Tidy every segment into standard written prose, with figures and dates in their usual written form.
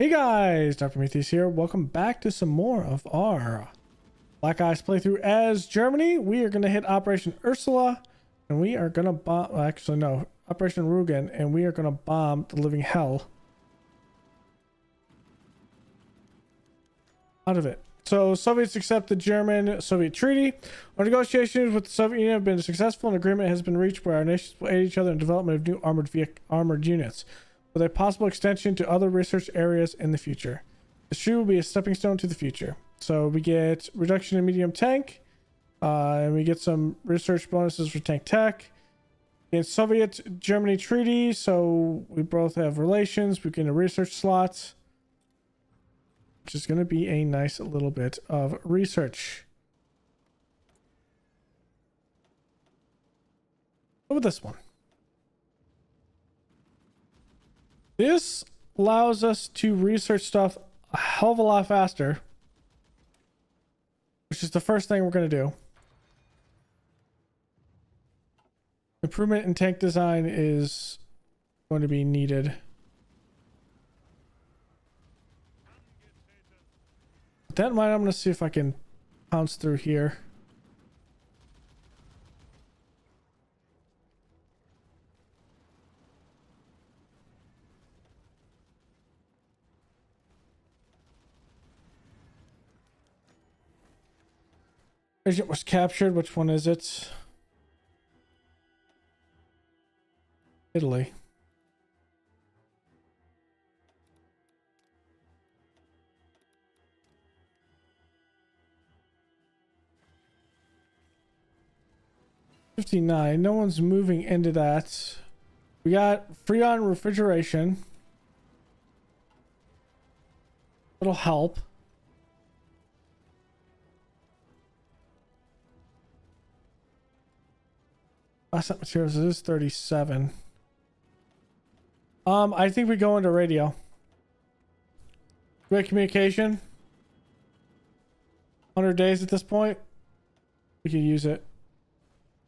Hey guys, Dr. Prometheus here. Welcome back to some more of our Black Ice playthrough as Germany. We are going to hit Operation Ursula, and we are going to bomb... Actually, no. Operation Rugen, and we are going to bomb the living hell out of it. So, Soviets accept the German-Soviet treaty. Our negotiations with the Soviet Union have been successful. An agreement has been reached where our nations will aid each other in development of new armored units, with a possible extension to other research areas in the future. This tree will be a stepping stone to the future. So we get reduction in medium tank, and we get some research bonuses for tank tech. In Soviet Germany treaty, so we both have relations. We get a research slot, which is going to be a nice little bit of research. What about this one? This allows us to research stuff a hell of a lot faster, which is the first thing we're going to do. Improvement in tank design is going to be needed. With that in mind, I'm going to see if I can pounce through here. Agent was captured. Which one is it? Italy. $59. No one's moving into that. We got Freon refrigeration. It'll help. Asset materials is 37. I think we go into radio. Great communication. 100 days at this point. We can use it.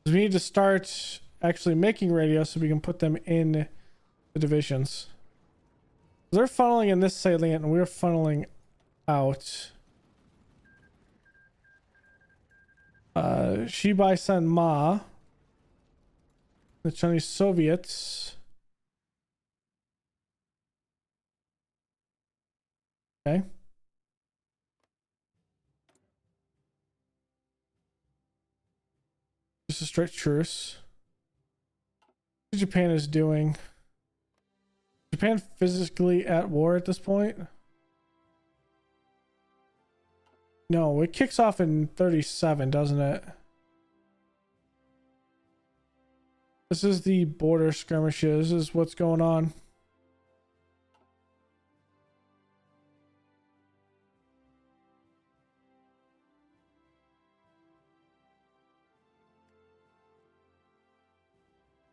We need to start actually making radios so we can put them in the divisions. They're funneling in this salient and we're funneling out. Shibai San Ma. The Chinese Soviets. Okay. Just a straight truce. What Japan is doing. Japan physically at war at this point? No, it kicks off in 37, doesn't it? This is the border skirmishes, is what's going on.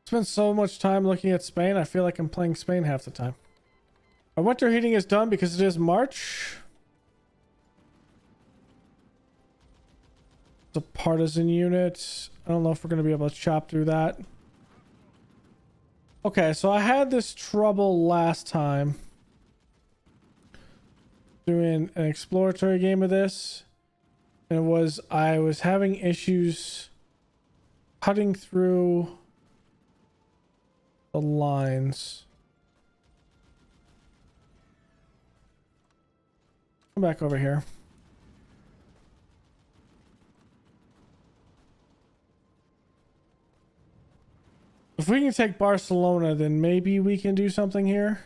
Spent so much time looking at Spain, I feel like I'm playing Spain half the time. Our winter heating is done because it is March. It's a partisan unit. I don't know if we're going to be able to chop through that. Okay, so I had this trouble last time doing an exploratory game of this, and I was having issues cutting through the lines. Come back over here. If we can take Barcelona, then maybe we can do something here.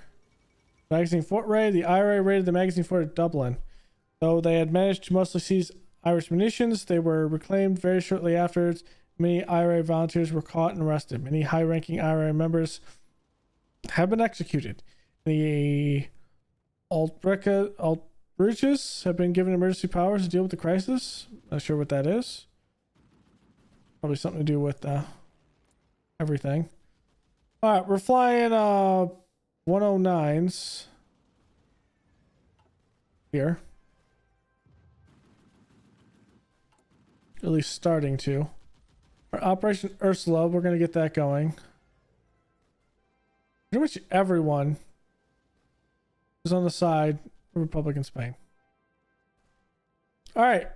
Magazine Fort raid. The IRA raided the magazine fort at Dublin. Though they had managed to mostly seize Irish munitions, they were reclaimed very shortly afterwards. Many IRA volunteers were caught and arrested. Many high-ranking IRA members have been executed. The Altbreches have been given emergency powers to deal with the crisis. Not sure what that is. Probably something to do with everything. All right, we're flying 109s here. At least starting to. Our Operation Ursula, we're going to get that going. Pretty much everyone Who's on the side of Republican Spain? All right.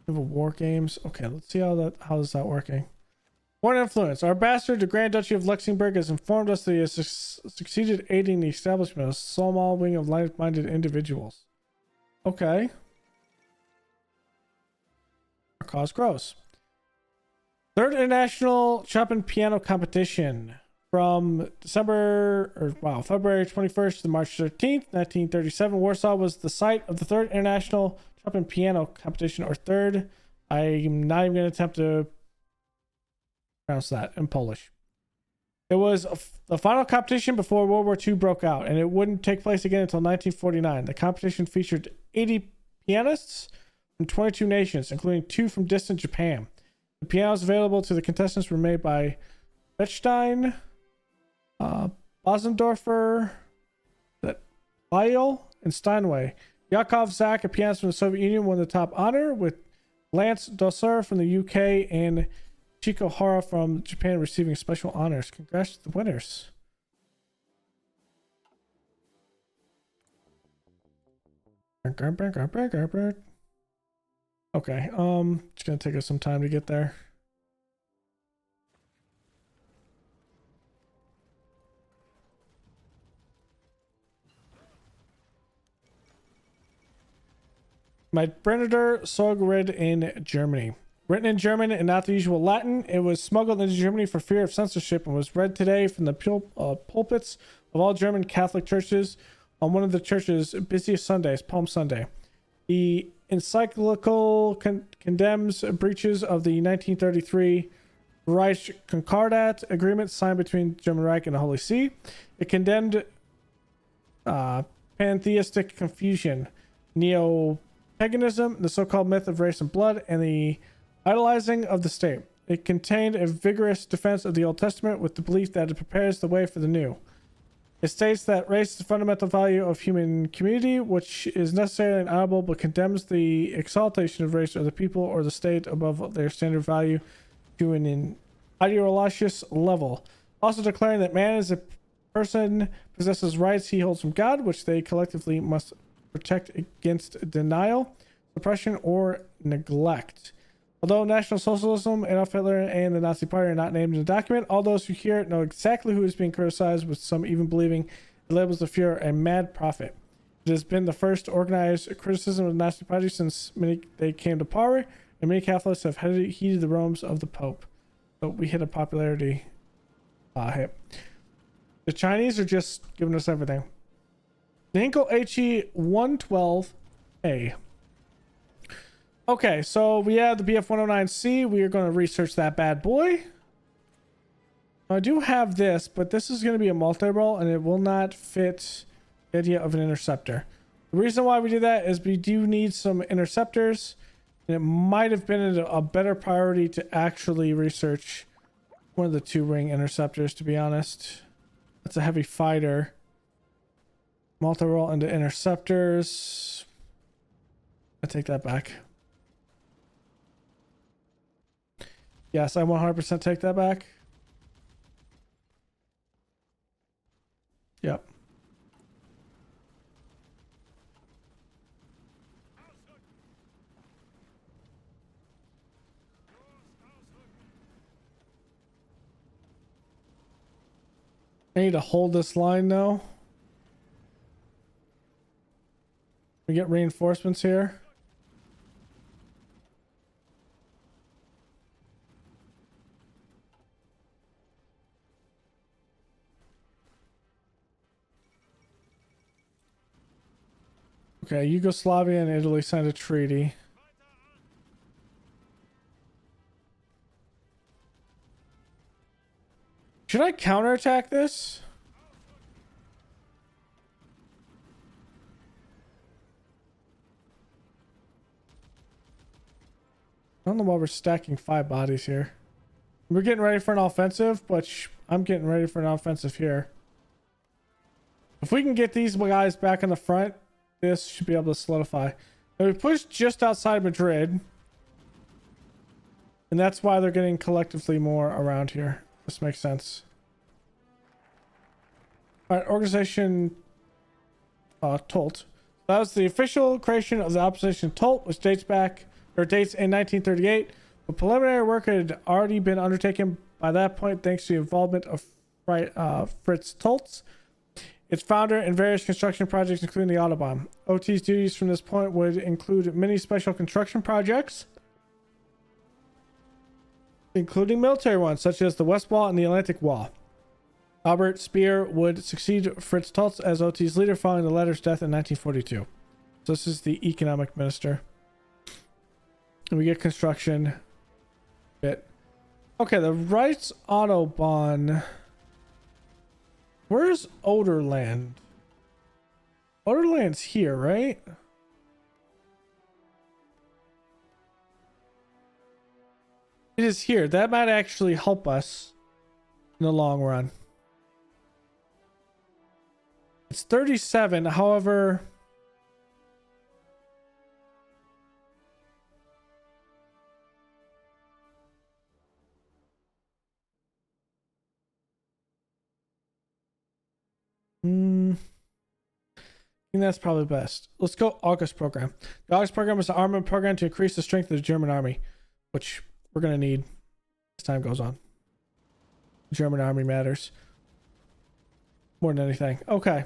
War games. Okay, let's see how is that working. Foreign influence. Our ambassador to Grand Duchy of Luxembourg has informed us that he has succeeded aiding the establishment of a small wing of like-minded individuals. Okay. Our cause grows. Third International Chopin Piano Competition from February 21st to March 13th, 1937. Warsaw was the site of the Third International Chopin Piano Competition, or third. I'm not even going to attempt to pronounce that in Polish. It was the final competition before World War II broke out, and it wouldn't take place again until 1949. The competition featured 80 pianists from 22 nations, including 2 from distant Japan. The pianos available to the contestants were made by Bechstein, Bosendorfer, Weil, and Steinway. Yakov Zak, a pianist from the Soviet Union, won the top honor, with Lance Dosser from the UK and Chico Hara from Japan receiving special honors. Congrats to the winners. Okay, it's gonna take us some time to get there. My Brenner Sorgered in Germany. Written in German and not the usual Latin, it was smuggled into Germany for fear of censorship and was read today from the pulpits of all German Catholic churches on one of the church's busiest Sundays, Palm Sunday. The encyclical condemns breaches of the 1933 Reich Concordat agreement signed between the German Reich and the Holy See. It condemned pantheistic confusion, neo-paganism, the so-called myth of race and blood, and the idolizing of the state. It contained a vigorous defense of the Old Testament with the belief that it prepares the way for the new. It states that race is a fundamental value of human community, which is necessary and honorable, but condemns the exaltation of race or the people or the state above their standard value to an ideologous level. Also declaring that man is a person, possesses rights he holds from God, which they collectively must protect against denial, suppression, or neglect. Although National Socialism, Adolf Hitler, and the Nazi Party are not named in the document, all those who hear it know exactly who is being criticized, with some even believing it labels the Fuhrer a mad prophet. It has been the first organized criticism of the Nazi Party since they came to power, and many Catholics have heeded the realms of the Pope. So we hit a popularity hit. The Chinese are just giving us everything. The Hinkle HE 112A. Okay, so we have the BF-109C. We are going to research that bad boy. I do have this, but this is going to be a multi-role, and it will not fit the idea of an interceptor. The reason why we do that is we do need some interceptors, and it might have been a better priority to actually research one of the 2-ring interceptors, to be honest. That's a heavy fighter. Multi-role into interceptors. I take that back. Yes, I 100% take that back. Yep. I need to hold this line now. We get reinforcements here. Okay, Yugoslavia and Italy signed a treaty. Should I counterattack this? I don't know why we're stacking 5 bodies here. We're getting ready for an offensive, but I'm getting ready for an offensive here. If we can get these guys back in the front, this should be able to solidify. Now we pushed just outside Madrid, and that's why they're getting collectively more around here. This makes sense. All right, organization Tolt. That was the official creation of the opposition Tolt, which dates in 1938. But preliminary work had already been undertaken by that point thanks to the involvement of Fritz Toltz, its founder, in various construction projects, including the Autobahn. OT's duties from this point would include many special construction projects, including military ones, such as the West Wall and the Atlantic Wall. Albert Speer would succeed Fritz Toltz as OT's leader following the latter's death in 1942. So this is the economic minister. And we get construction bit. Okay, the Rights Autobahn. Where's Oderland? Oderland's here, right? It is here. That might actually help us in the long run. It's 37, however... I think that's probably best. Let's go August program. The August program is an armament program to increase the strength of the German army, which we're going to need as time goes on. The German army matters more than anything. Okay.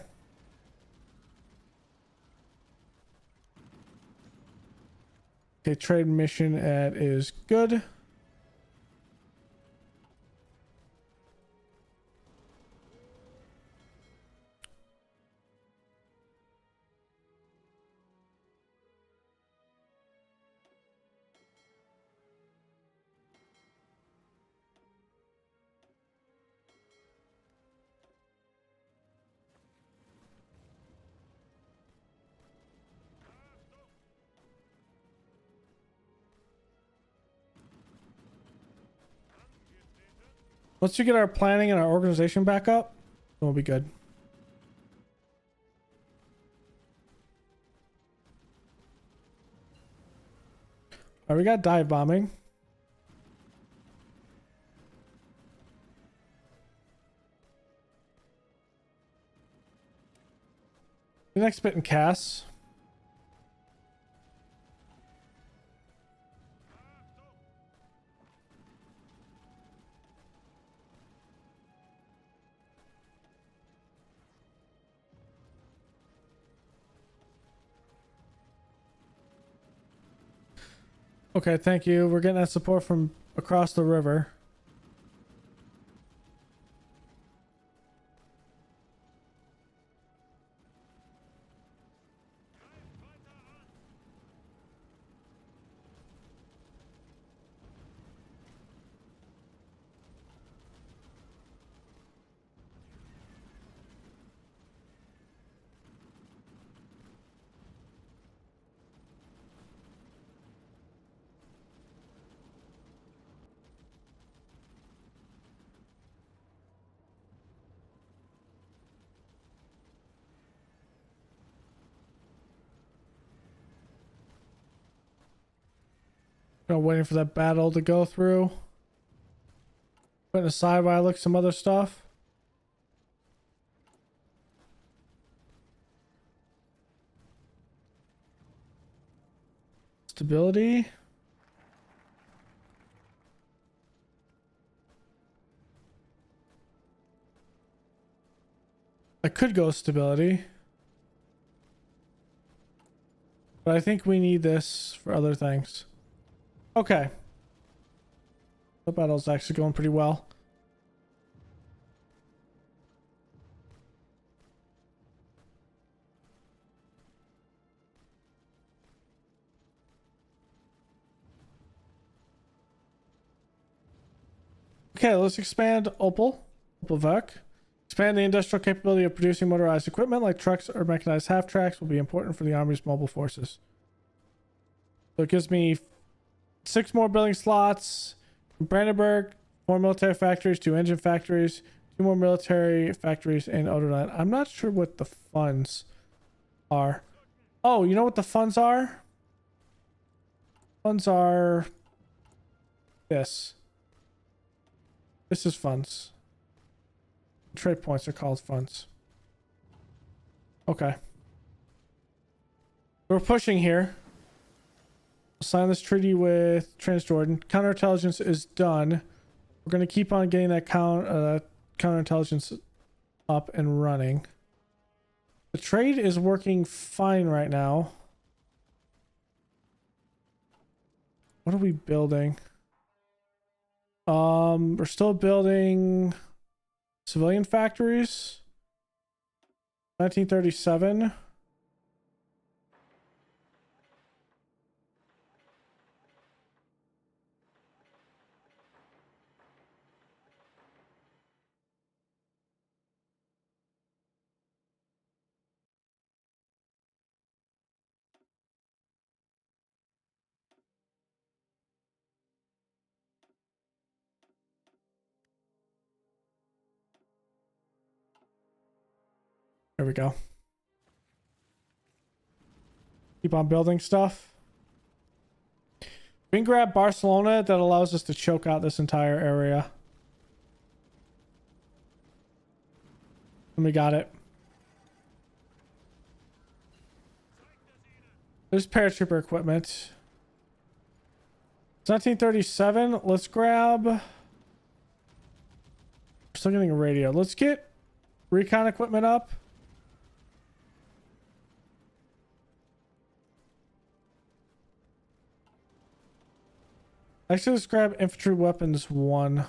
Okay, trade mission ad is good. Once we get our planning and our organization back up, we'll be good. All right, we got dive bombing. The next bit in Cass. Okay, thank you. We're getting that support from across the river. Waiting for that battle to go through. Putting aside while I look some other stuff. Stability. I could go stability. But I think we need this for other things. Okay. The battle's actually going pretty well. Okay, let's expand Opelwerk. Expand the industrial capability of producing motorized equipment like trucks or mechanized half-tracks will be important for the Army's mobile forces. So it gives me 6 more building slots in Brandenburg, 4 military factories, 2 engine factories, 2 more military factories in Oderland. I'm not sure what the funds are. Oh, you know what the funds are? Funds are this. This is funds. Trade points are called funds. Okay. We're pushing here. Sign this treaty with Transjordan. Counterintelligence is done. We're going to keep on getting that counterintelligence up and running. The trade is working fine right now. What are we building? We're still building civilian factories. 1937. There we go. Keep on building stuff. We can grab Barcelona. That allows us to choke out this entire area. And we got it. There's paratrooper equipment. It's 1937. Let's grab... We're still getting a radio. Let's get recon equipment up. Actually, let's grab infantry weapons 1.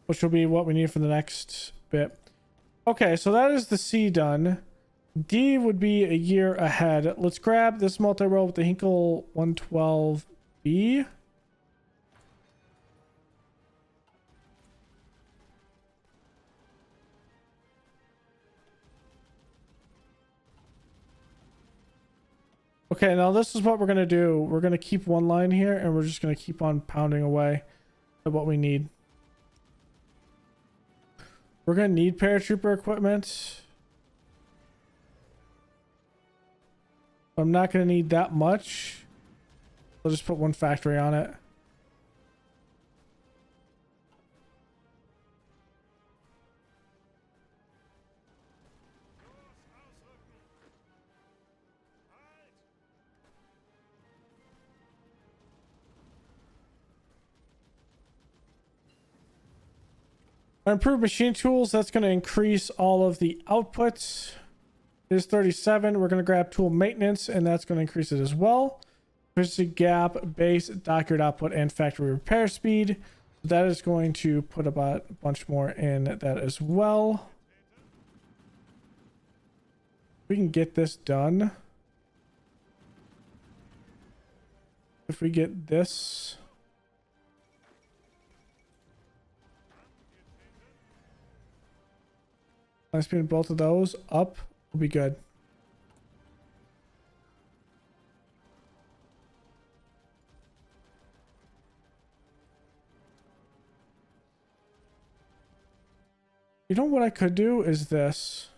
Which will be what we need for the next bit. Okay, so that is the C done. D would be a year ahead. Let's grab this multi-role with the Hinkle 112B. Okay, now this is what we're going to do. We're going to keep one line here, and we're just going to keep on pounding away at what we need. We're going to need paratrooper equipment. I'm not going to need that much. I'll just put one factory on it. Improved machine tools, that's going to increase all of the outputs. It is 37. We're going to grab tool maintenance, and that's going to increase it as well. Efficiency gap, base, dockyard output, and factory repair speed. That is going to put about a bunch more in that as well. We can get this done. If we get this... Let's speed both of those up. Will be good. You know what I could do is this.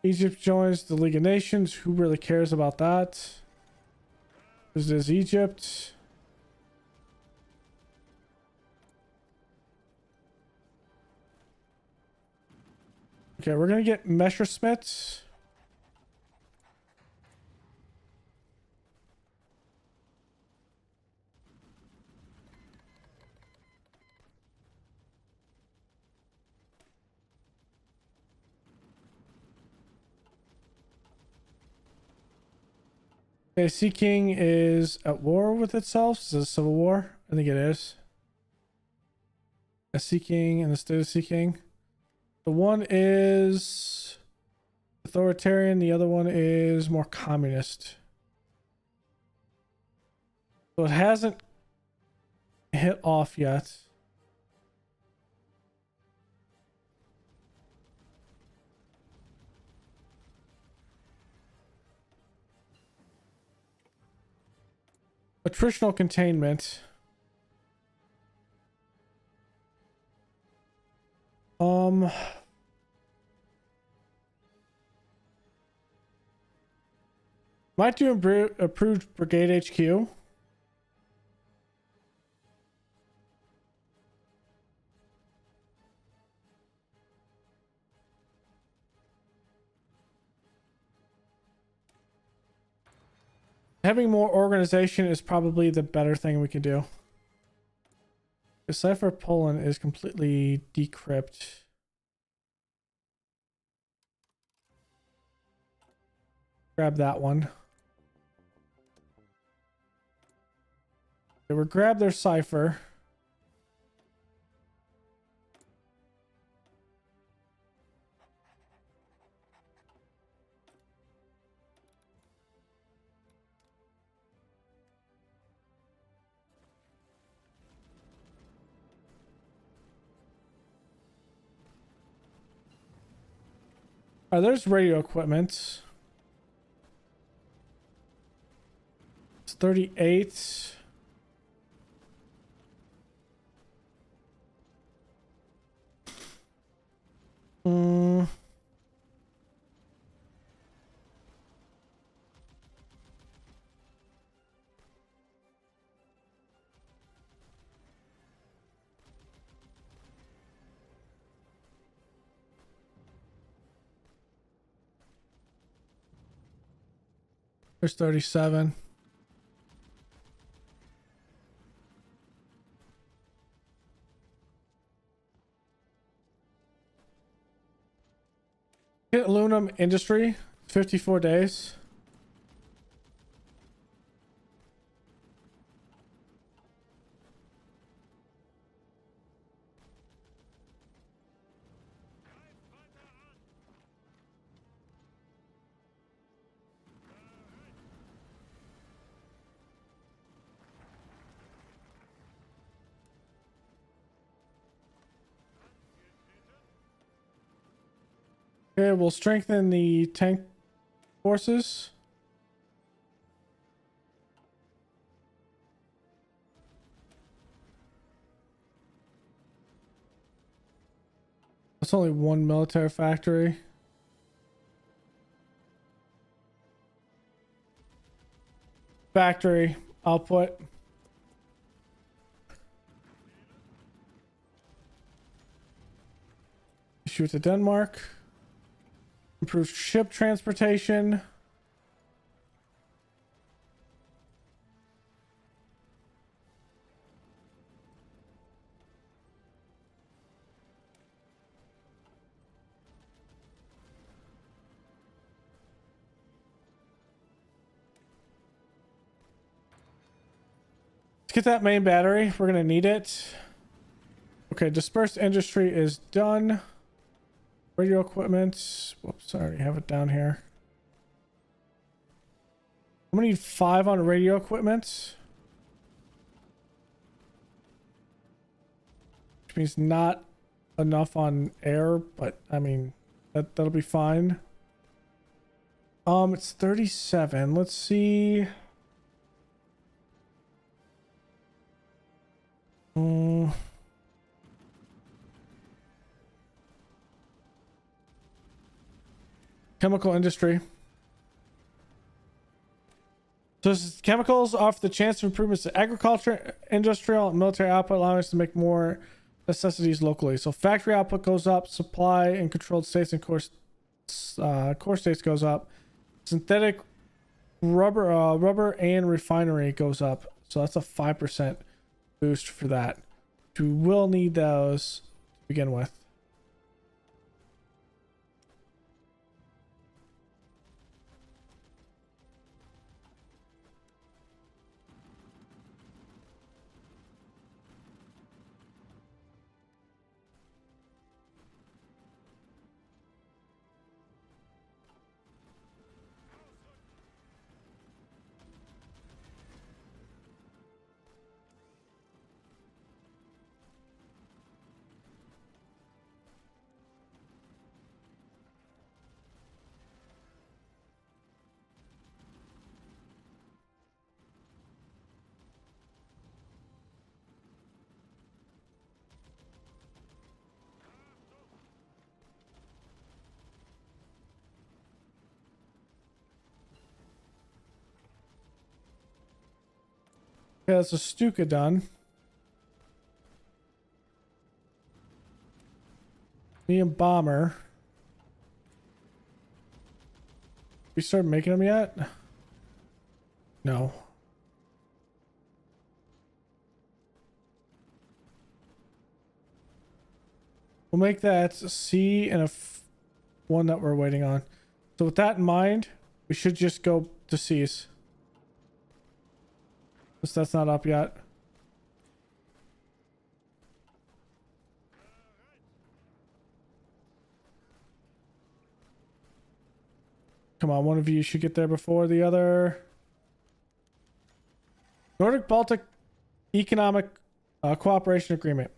Egypt joins the League of Nations. Who really cares about that? This is Egypt. Okay, we're gonna get Messerschmitts. Okay, Sea King is at war with itself. Is it a civil war? I think it is. A Sea King and the state of Sea King. The one is authoritarian, the other one is more communist. So it hasn't hit off yet. Attritional containment. Might do approved brigade HQ. Having more organization is probably the better thing we can do. Decipher Poland is completely decrypt. Grab that one. They were grab their cipher. Oh, there's radio equipment. It's 38. Hmm. There's 37. Hit aluminum industry, 54 days. Okay, we'll strengthen the tank forces. That's only one military factory. Factory output. Issue to Denmark. Improved ship transportation. Let's get that main battery. We're gonna need it. Okay, dispersed industry is done. Radio equipment. Whoops, I already have it down here. I'm gonna need 5 on radio equipment. Which means not enough on air, but I mean that'll be fine. It's 37. Let's see. Chemical industry. So chemicals offer the chance of improvements to agriculture, industrial, and military output, allowing us to make more necessities locally. So factory output goes up, supply in controlled states and core states goes up. Synthetic rubber and refinery goes up. So that's a 5% boost for that. We will need those to begin with. Okay, that's a Stuka done. Me and Bomber. We started making them yet? No. We'll make that C and one that we're waiting on. So with that in mind, we should just go to C's. Since that's not up yet. Come on, one of you should get there before the other. Nordic Baltic Economic Cooperation Agreement.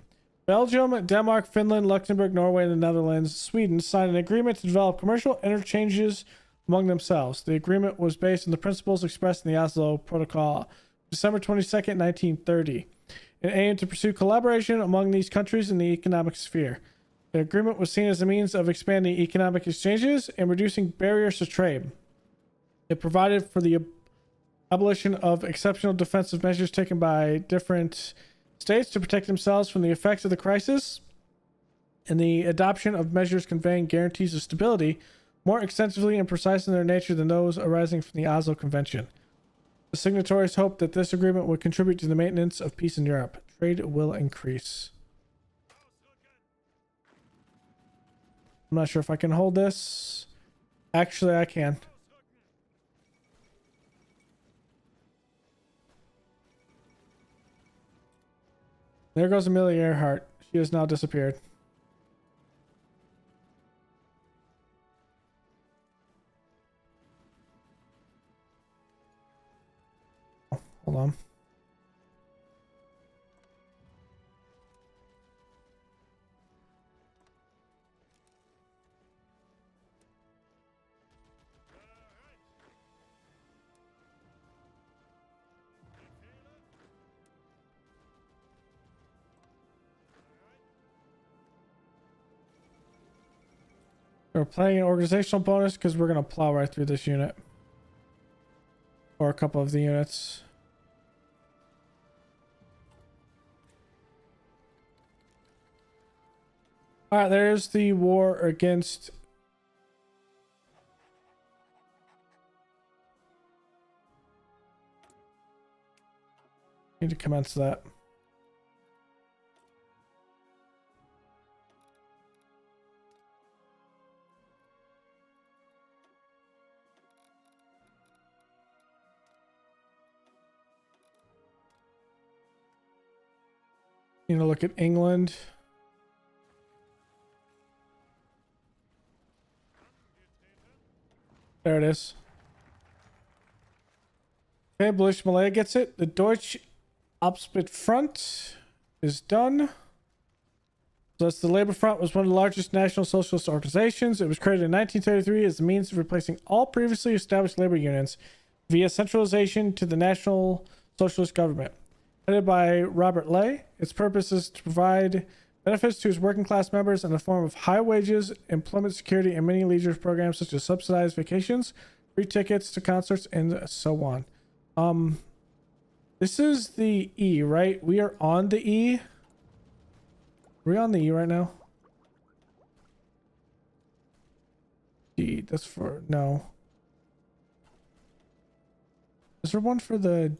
Belgium, Denmark, Finland, Luxembourg, Norway, and the Netherlands, Sweden signed an agreement to develop commercial interchanges among themselves. The agreement was based on the principles expressed in the Oslo Protocol, December 22nd, 1930, and aimed to pursue collaboration among these countries in the economic sphere. The agreement was seen as a means of expanding economic exchanges and reducing barriers to trade. It provided for the abolition of exceptional defensive measures taken by different states to protect themselves from the effects of the crisis, and the adoption of measures conveying guarantees of stability more extensively and precise in their nature than those arising from the Oslo Convention. The signatories hoped that this agreement would contribute to the maintenance of peace in Europe. Trade will increase. I'm not sure if I can hold this. Actually, I can. There goes Amelia Earhart. She has now disappeared. Oh, hold on. We're playing an organizational bonus because we're going to plow right through this unit. Or a couple of the units. Alright, there's the war against... Need to commence that. You know, look at England. There it is. Okay, Bluish Malaya gets it. The Deutsche Abspit Front is done. So that's the Labor Front, was one of the largest national socialist organizations. It was created in 1933 as a means of replacing all previously established labor unions via centralization to the National Socialist Government. Headed by Robert Ley, its purpose is to provide benefits to its working class members in the form of high wages, employment security, and many leisure programs such as subsidized vacations, free tickets to concerts, and so on. This is the E, right? We are on the E. Are we on the E right now? D, that's for, no. Is there one for the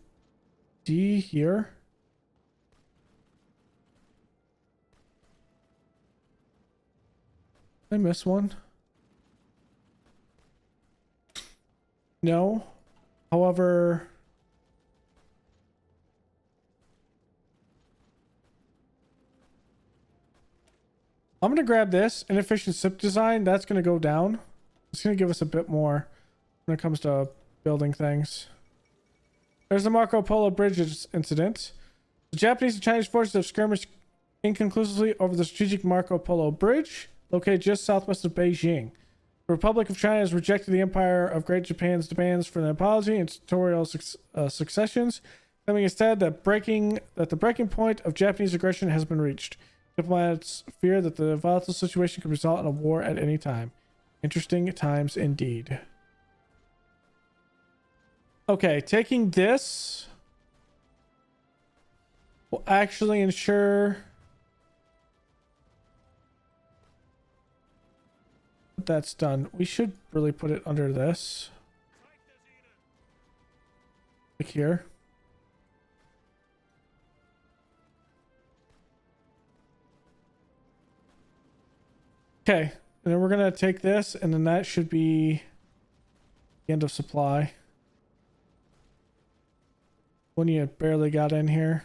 D here? Did I miss one? No. However, I'm going to grab this inefficient SIP design. That's going to go down. It's going to give us a bit more when it comes to building things. There's the Marco Polo Bridge incident. The Japanese and Chinese forces have skirmished inconclusively over the strategic Marco Polo Bridge, located just southwest of Beijing. The Republic of China has rejected the Empire of Great Japan's demands for an apology and territorial successions, claiming instead that the breaking point of Japanese aggression has been reached. Diplomats fear that the volatile situation could result in a war at any time. Interesting times indeed. Okay, taking this will actually ensure that that's done. We should really put it under this. Like here. Okay, and then we're gonna take this, and then that should be the end of supply. When you barely got in here.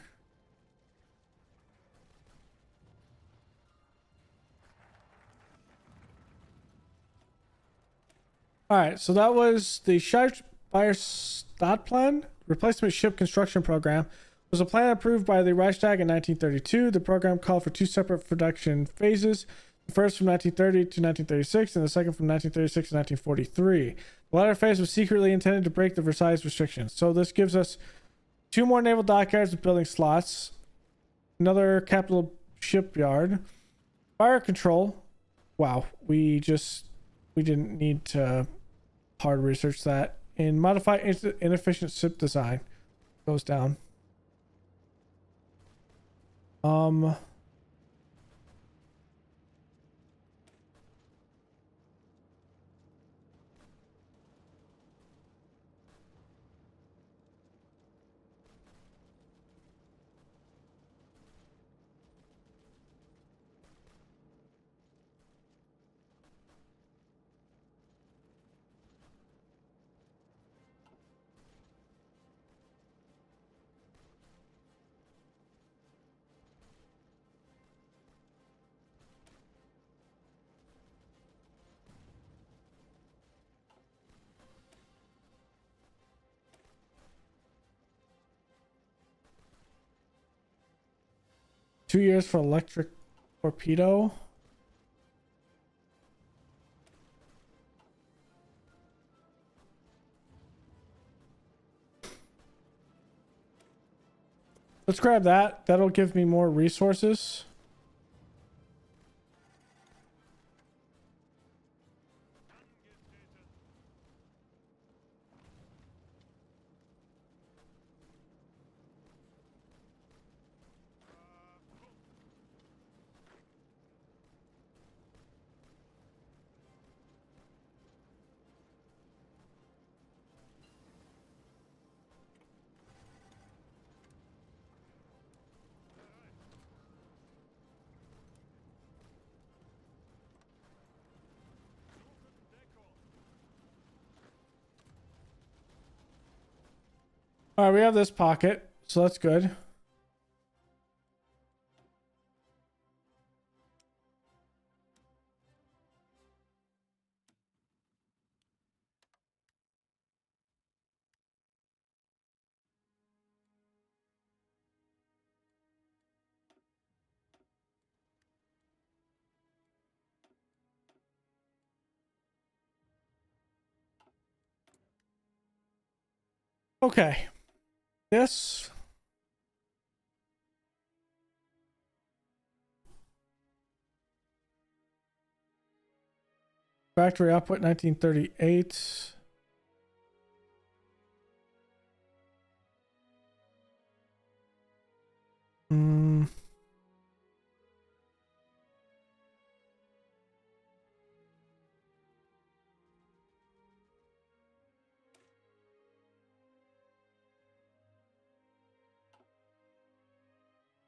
Alright, so that was the Shire Stad Plan. Replacement Ship Construction Program was a plan approved by the Reichstag in 1932. The program called for two separate production phases. The first from 1930 to 1936 and the second from 1936 to 1943. The latter phase was secretly intended to break the Versailles restrictions. So this gives us 2 more naval dockyards with building slots, another capital shipyard, fire control. Wow, we didn't need to hard research that. And modify inefficient ship design goes down. 2 years for electric torpedo. Let's grab that. That'll give me more resources. All right, we have this pocket, so that's good. Okay. This. Factory output 1938.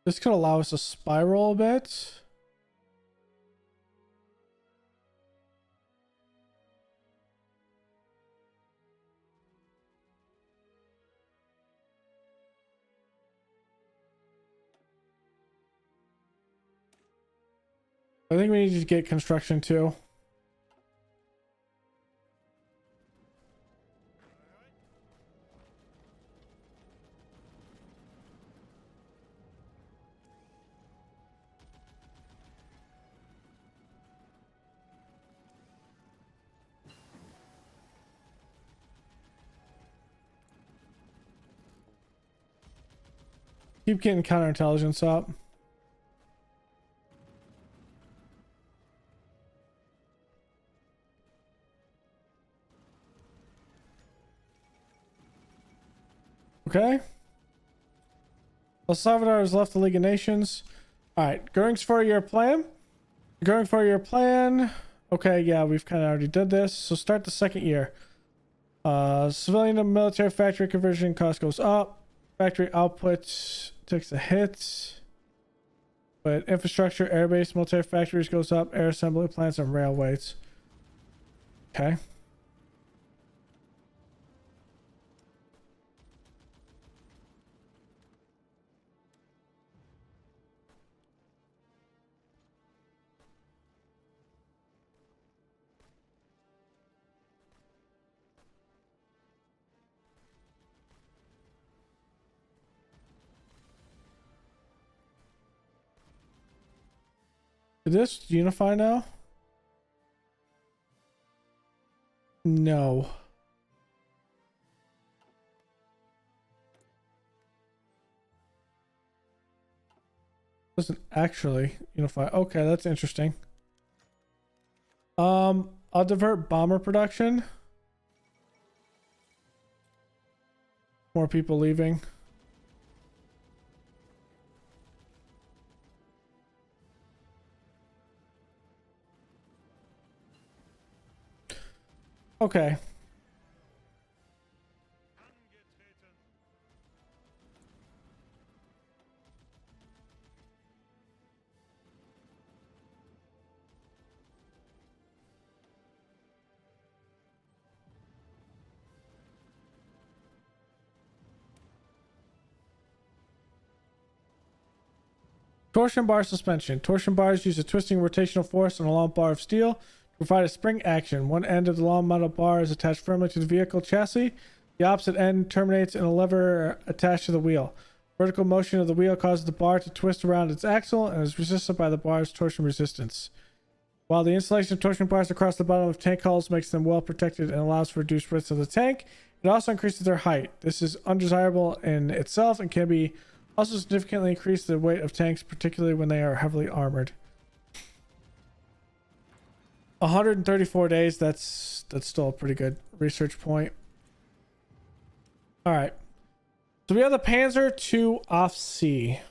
This could allow us to spiral a bit. I think we need to get construction too. Keep getting counterintelligence up. Okay. El Salvador has left the League of Nations. All right, Goering's 4-year plan. Going for your plan. Okay, yeah, we've kind of already did this. So start the second year. Civilian to military factory conversion cost goes up. Factory output takes a hit. But infrastructure, airbase, military factories goes up. Air assembly plants and railways. Okay. Did this unify now? No. Doesn't actually unify. Okay, that's interesting. I'll divert bomber production. More people leaving. Okay. Torsion bar suspension. Torsion bars use a twisting rotational force on a long bar of steel to provide a spring action. One end of the long metal bar is attached firmly to the vehicle chassis. The opposite end terminates in a lever attached to the wheel. Vertical motion of the wheel causes the bar to twist around its axle and is resisted by the bar's torsion resistance. While the installation of torsion bars across the bottom of tank hulls makes them well protected and allows for reduced widths of the tank, it also increases their height. This is undesirable in itself and can be also significantly increase the weight of tanks, particularly when they are heavily armored. 134 days, that's still a pretty good research point. All right. So we have the Panzer II off C.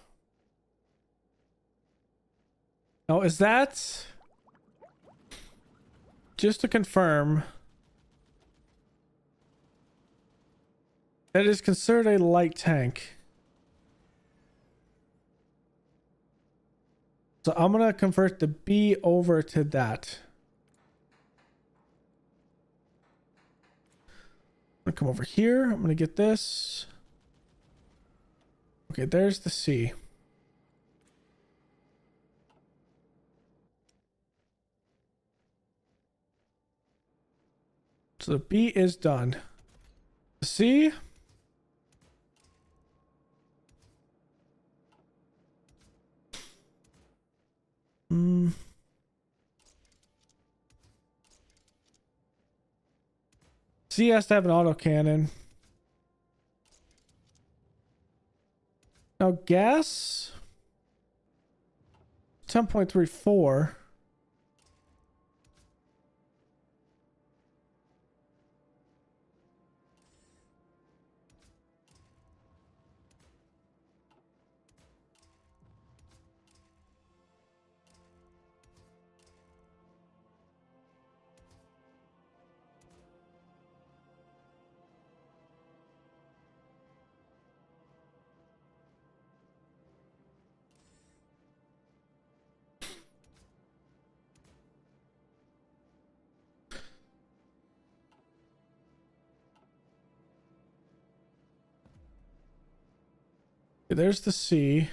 Now, is that... Just to confirm... That is considered a light tank. So I'm going to convert the B over to that. I'm going to come over here. I'm going to get this. Okay, there's the C. So the B is done. The C. C has to have an autocannon. Now gas 10.34. There's the C.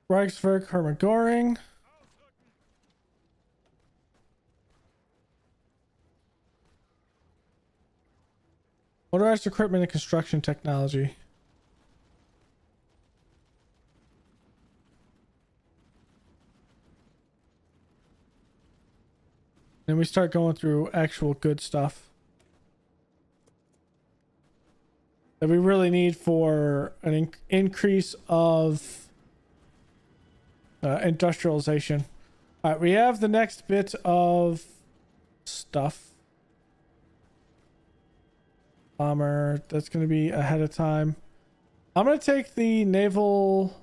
Reichswerk, Hermann Göring. Motorized equipment and construction technology. Then we start going through actual good stuff that we really need for an increase of industrialization. All right, we have the next bit of stuff. Bomber, that's going to be ahead of time. I'm going to take the naval...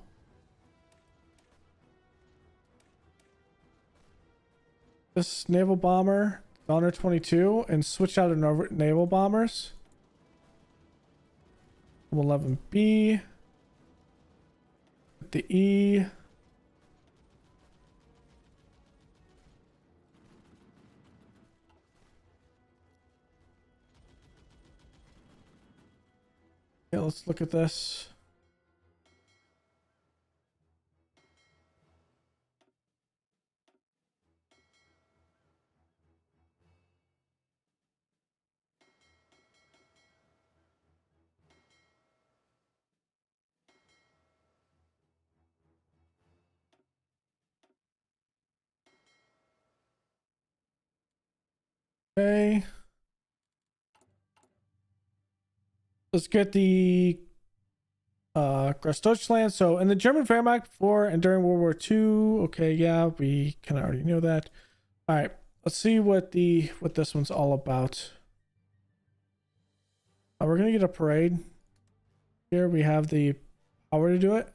This naval bomber, Honor 22, and switch out of naval bombers. 11B. The E. Yeah, let's look at this. Okay. Let's get the Großdeutschland. So in the German Wehrmacht before and during World War II. Okay, yeah, we kind of already know that. All right, let's see what this one's all about. We're gonna get a parade. Here we have the power to do it.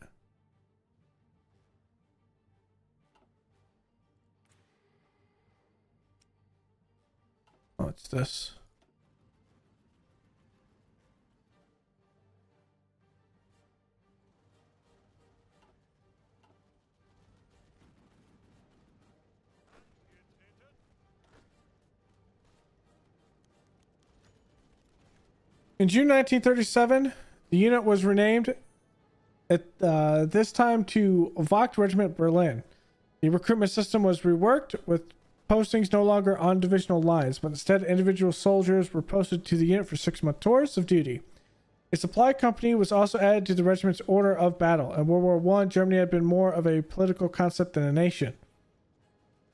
Oh, it's this. In June 1937, the unit was renamed at this time to Wacht Regiment Berlin. The recruitment system was reworked with postings no longer on divisional lines, but instead individual soldiers were posted to the unit for 6-month tours of duty. A supply company was also added to the regiment's order of battle. In World War I, Germany had been more of a political concept than a nation.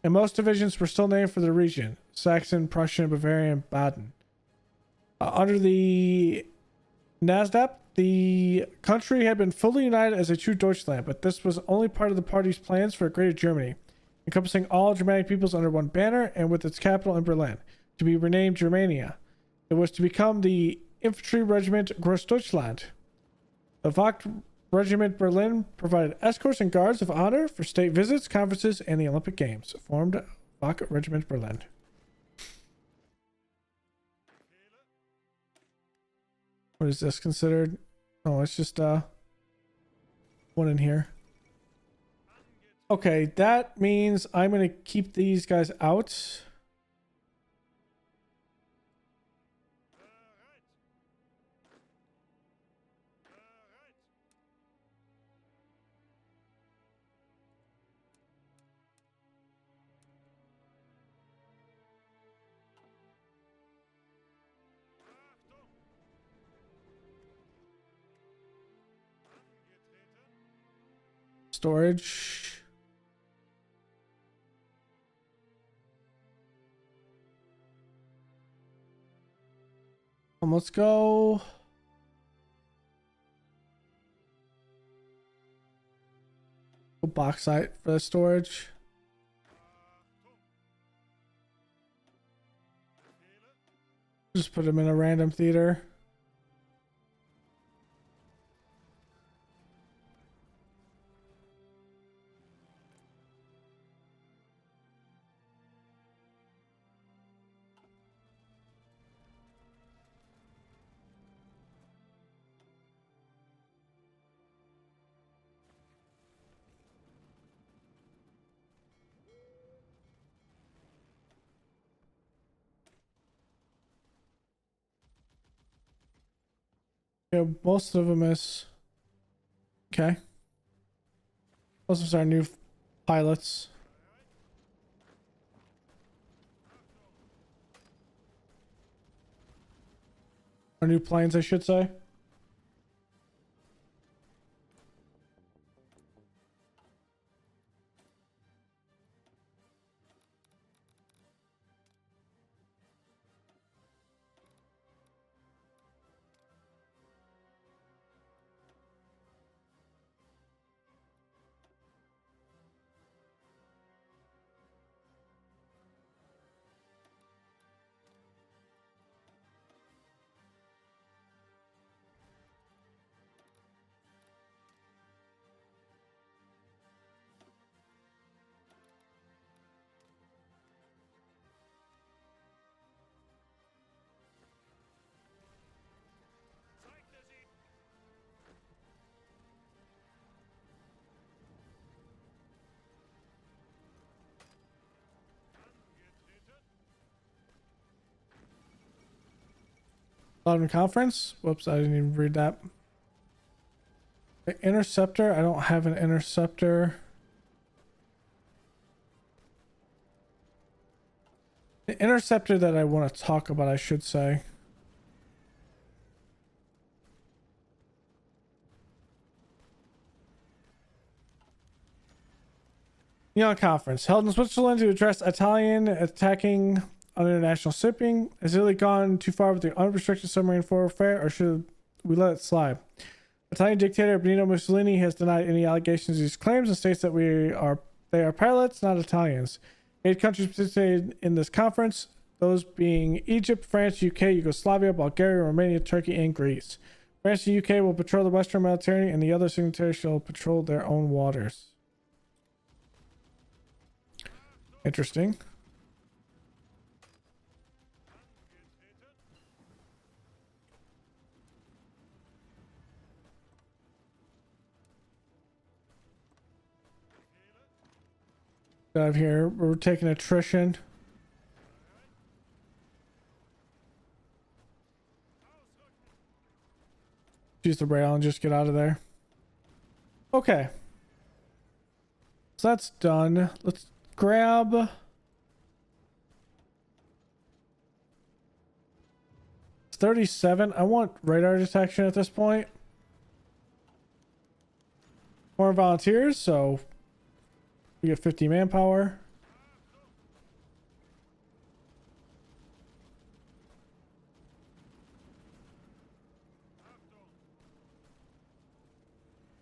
And most divisions were still named for the region: Saxon, Prussian, Bavarian, Baden. Under the NASDAP, the country had been fully united as a true Deutschland, but this was only part of the party's plans for a greater Germany, encompassing all Germanic peoples under one banner and with its capital in Berlin, to be renamed Germania. It was to become the Infantry Regiment Großdeutschland. The Wacht Regiment Berlin provided escorts and guards of honor for state visits, conferences, and the Olympic Games. Formed Wacht Regiment Berlin. What is this considered? Oh, it's just one in here. Okay, that means I'm gonna keep these guys out. Storage. Let's go. Bauxite for the storage. Just put them in a random theater. Yeah, most of them is okay. Most of us are new pilots. Or new planes, I should say. London Conference. Whoops, I didn't even read that. The interceptor. I don't have an interceptor. The interceptor that I want to talk about, I should say. Neon Conference held in Switzerland to address Italian attacking on international shipping. Has Italy gone too far with the unrestricted submarine warfare, or should we let it slide? Italian dictator Benito Mussolini has denied any allegations of these claims and states that they are pilots, not Italians. 8 countries participated in this conference, those being Egypt, France, UK, Yugoslavia, Bulgaria, Romania, Turkey, and Greece. France and UK will patrol the Western Mediterranean, and the other signatories shall patrol their own waters. Interesting. Out of here, we're taking attrition. Use the rail and just get out of there. Okay. So that's done. Let's grab 37. I want radar detection at this point. More volunteers, so we get 50 manpower.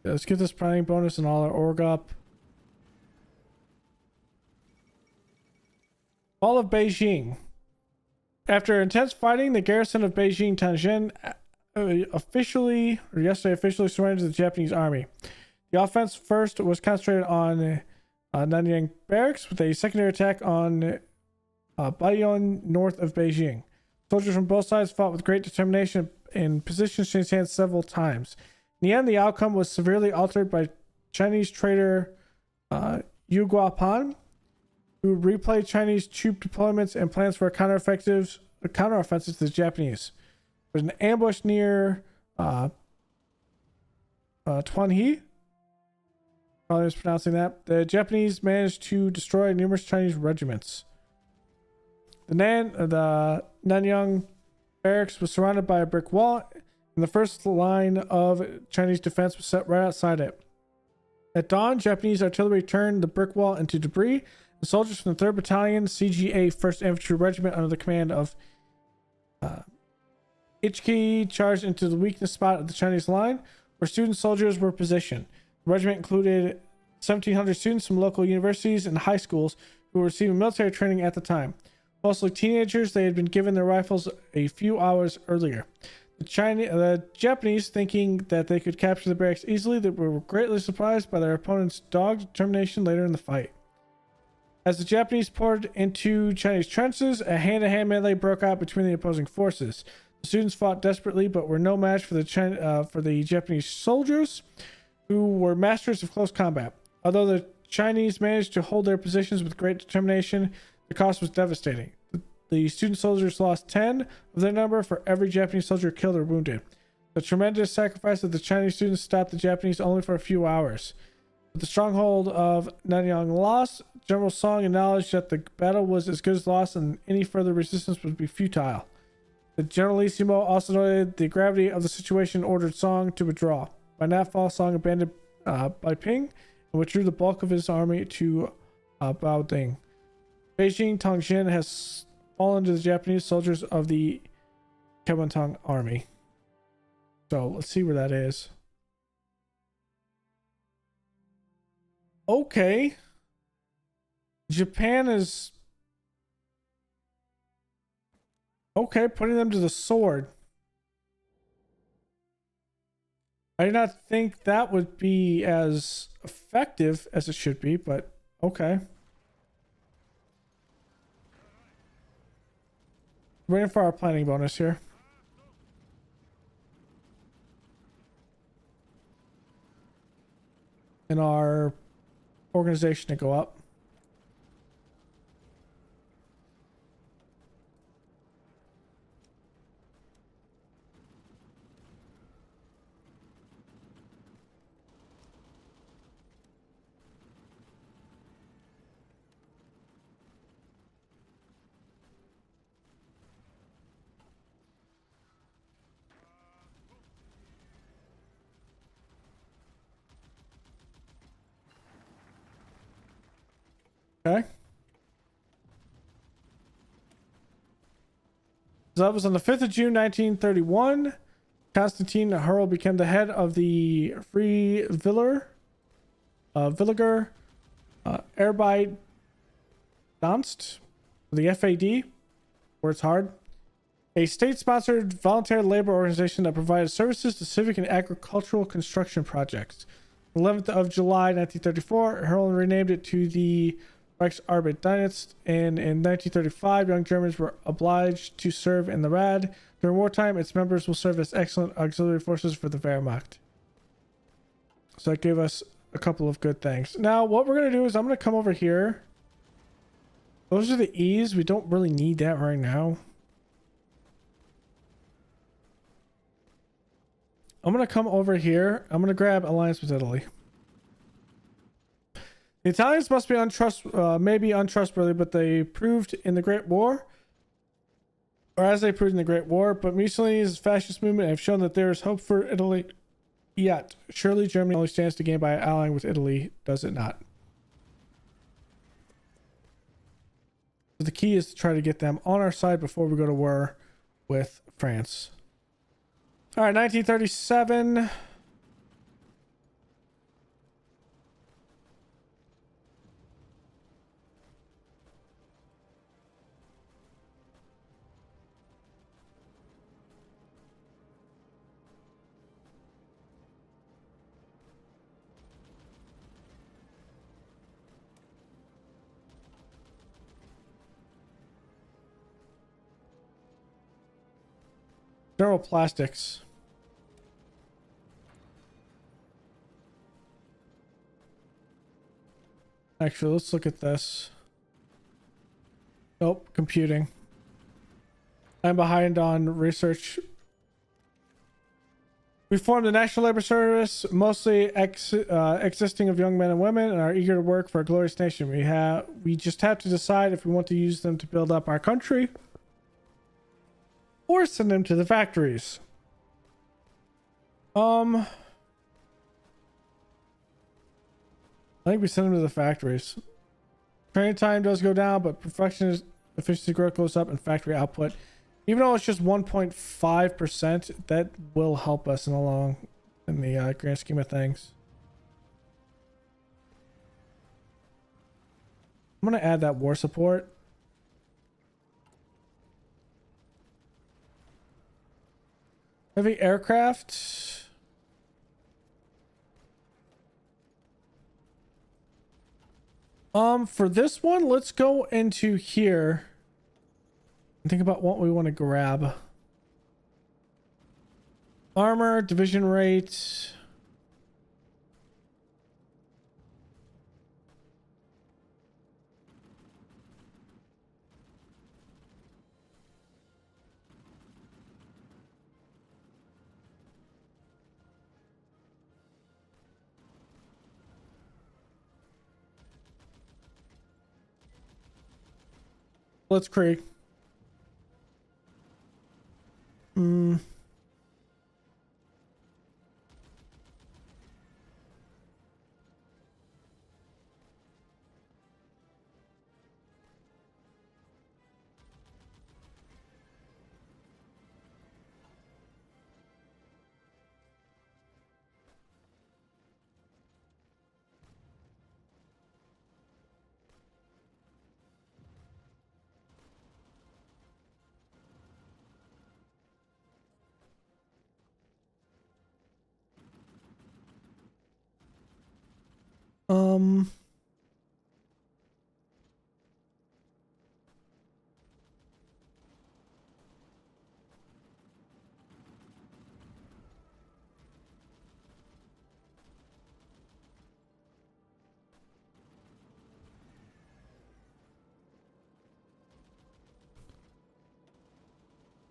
Yeah, let's get this planning bonus and all our org up. Fall of Beijing. After intense fighting, the garrison of Beijing Tianjin yesterday officially surrendered to the Japanese army. The offense first was concentrated on Nanyang barracks, with a secondary attack on Bayonne north of Beijing. Soldiers from both sides fought with great determination and positions changed hands several times. In the end, the outcome was severely altered by Chinese traitor Yu Guopan, who replayed Chinese troop deployments and plans for a counteroffensive to the Japanese. There's an ambush near Tuanhe. Probably mispronouncing that. The Japanese managed to destroy numerous Chinese regiments. The Nanyang barracks was surrounded by a brick wall, and the first line of Chinese defense was set right outside it. At dawn, Japanese artillery turned the brick wall into debris. The soldiers from the 3rd Battalion, CGA 1st Infantry Regiment, under the command of Ichiki, charged into the weakness spot of the Chinese line, where student soldiers were positioned. The regiment included 1,700 students from local universities and high schools who were receiving military training at the time. Mostly teenagers, they had been given their rifles a few hours earlier. The Japanese, thinking that they could capture the barracks easily, they were greatly surprised by their opponent's dogged determination later in the fight. As the Japanese poured into Chinese trenches, a hand-to-hand melee broke out between the opposing forces. The students fought desperately, but were no match for the Japanese soldiers, who were masters of close combat. Although the Chinese managed to hold their positions with great determination, the cost was devastating. The student soldiers lost 10 of their number for every Japanese soldier killed or wounded. The tremendous sacrifice of the Chinese students stopped the Japanese only for a few hours. With the stronghold of Nanyang lost, General Song acknowledged that the battle was as good as lost and any further resistance would be futile. The Generalissimo also noted the gravity of the situation and ordered Song to withdraw. By nightfall, Song abandoned Beiping and withdrew the bulk of his army to Baoding. Beijing Tongshin has fallen to the Japanese soldiers of the Kuomintang army. So let's see where that is. Okay. Japan is okay, putting them to the sword. I did not think that would be as effective as it should be, but okay. Waiting for our planning bonus here. And our organization to go up. Okay. So that was on the 5th of June, 1931. Constantine Hurl became the head of the Free Villager Arbeid Danst, the FAD, where it's hard. A state-sponsored voluntary labor organization that provided services to civic and agricultural construction projects. 11th of July 1934, Hurl renamed it to the Reichsarbeitsdienst, and in 1935, young Germans were obliged to serve in the RAD. During wartime, its members will serve as excellent auxiliary forces for the Wehrmacht. So that gave us a couple of good things. Now, what we're going to do is I'm going to come over here. Those are the E's. We don't really need that right now. I'm going to come over here. I'm going to grab alliance with Italy. The Italians must be maybe untrustworthy, but they proved in the Great War, or as they proved in the Great War, but Mussolini's fascist movement have shown that there is hope for Italy yet. Surely Germany only stands to gain by allying with Italy, does it not? So the key is to try to get them on our side before we go to war with France. All right, 1937. General Plastics. Actually, let's look at this. Nope, computing. I'm behind on research. We formed the National Labor Service, mostly existing of young men and women, and are eager to work for a glorious nation. We just have to decide if we want to use them to build up our country or send them to the factories. I think we send them to the factories. Training time does go down, but production efficiency growth goes up and factory output. Even though it's just 1.5%, that will help us in the grand scheme of things. I'm going to add that war support. Heavy aircraft. For this one, let's go into here and think about what we want to grab. Armor, division rate. Let's create.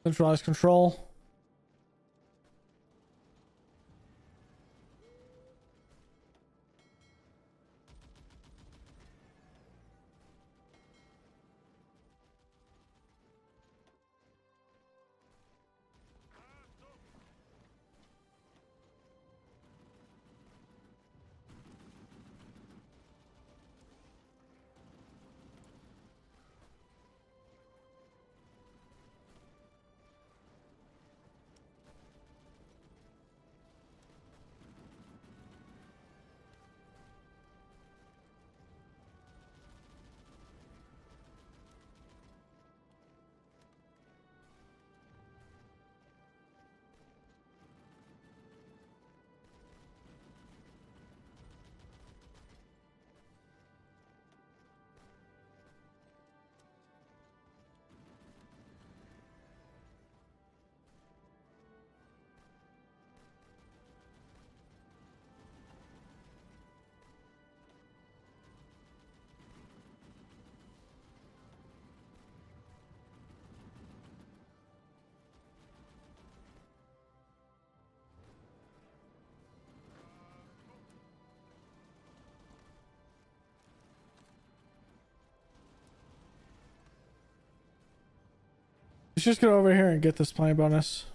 Centralized control. Let's just go over here and get this playing bonus.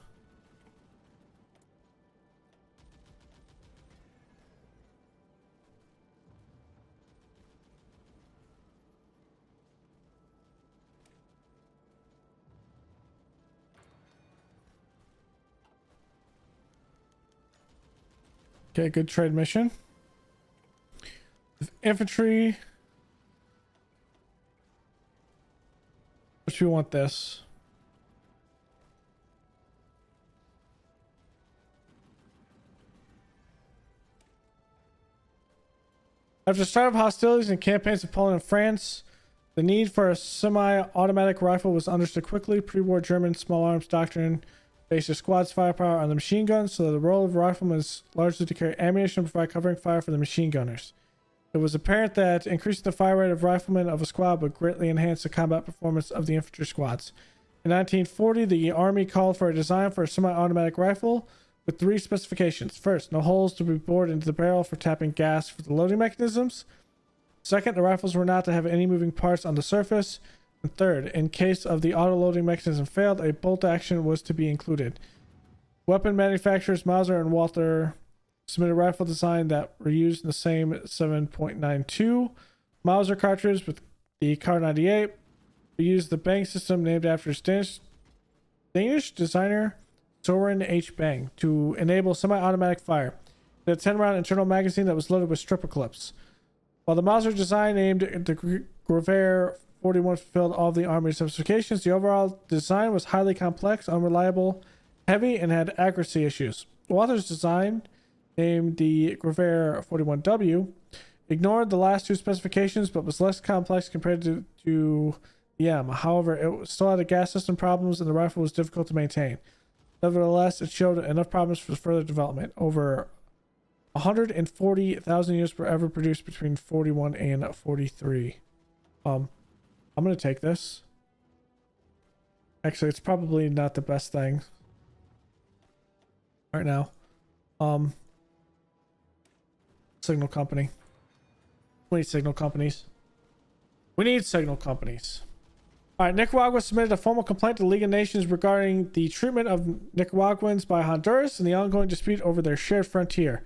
Okay, good trade mission. Infantry. Which we want this. After the start of hostilities and campaigns in Poland and France, the need for a semi-automatic rifle was understood quickly. Pre-war German small arms doctrine based their squad's firepower on the machine guns, so the role of riflemen is largely to carry ammunition and provide covering fire for the machine gunners. It was apparent that increasing the fire rate of riflemen of a squad would greatly enhance the combat performance of the infantry squads. In 1940, the Army called for a design for a semi-automatic rifle with 3 specifications. First, no holes to be bored into the barrel for tapping gas for the loading mechanisms. Second, the rifles were not to have any moving parts on the surface. And third, in case of the auto-loading mechanism failed, a bolt action was to be included. Weapon manufacturers Mauser and Walther submitted a rifle design that reused the same 7.92 Mauser cartridge with the Kar 98. We used the Bang system named after Danish designer Soren H. Bang to enable semi-automatic fire. It had a 10-round internal magazine that was loaded with stripper clips. While the Mauser design named the Gewehr 41 fulfilled all of the Army's specifications, the overall design was highly complex, unreliable, heavy, and had accuracy issues. Walther's design, named the Gewehr 41W, ignored the last 2 specifications but was less complex compared to the M. However, it still had a gas system problems and the rifle was difficult to maintain. Nevertheless, it showed enough problems for further development. Over 140,000 units were ever produced between 41 and 43. I'm gonna take this. Actually, it's probably not the best thing right now. Signal company. We need signal companies. We need signal companies. All right, Nicaragua submitted a formal complaint to the League of Nations regarding the treatment of Nicaraguans by Honduras and the ongoing dispute over their shared frontier.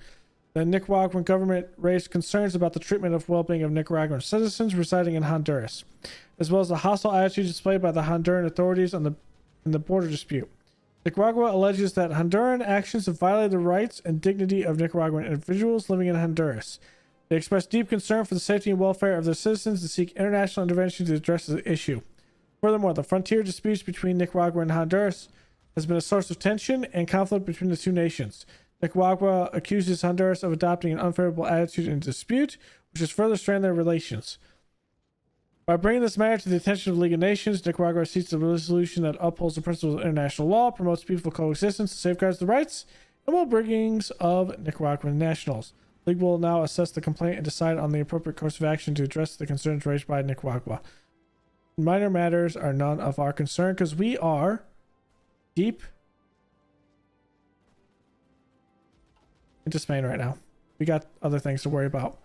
The Nicaraguan government raised concerns about the treatment of well-being of Nicaraguan citizens residing in Honduras, as well as the hostile attitude displayed by the Honduran authorities in the border dispute. Nicaragua alleges that Honduran actions have violated the rights and dignity of Nicaraguan individuals living in Honduras. They expressed deep concern for the safety and welfare of their citizens and seek international intervention to address the issue. Furthermore, the frontier disputes between Nicaragua and Honduras has been a source of tension and conflict between the 2 nations. Nicaragua accuses Honduras of adopting an unfavorable attitude in dispute, which has further strained their relations. By bringing this matter to the attention of the League of Nations, Nicaragua seeks a resolution that upholds the principles of international law, promotes peaceful coexistence, and safeguards the rights and well-being of Nicaraguan nationals. The League will now assess the complaint and decide on the appropriate course of action to address the concerns raised by Nicaragua. Minor matters are none of our concern because we are deep into Spain right now. We got other things to worry about.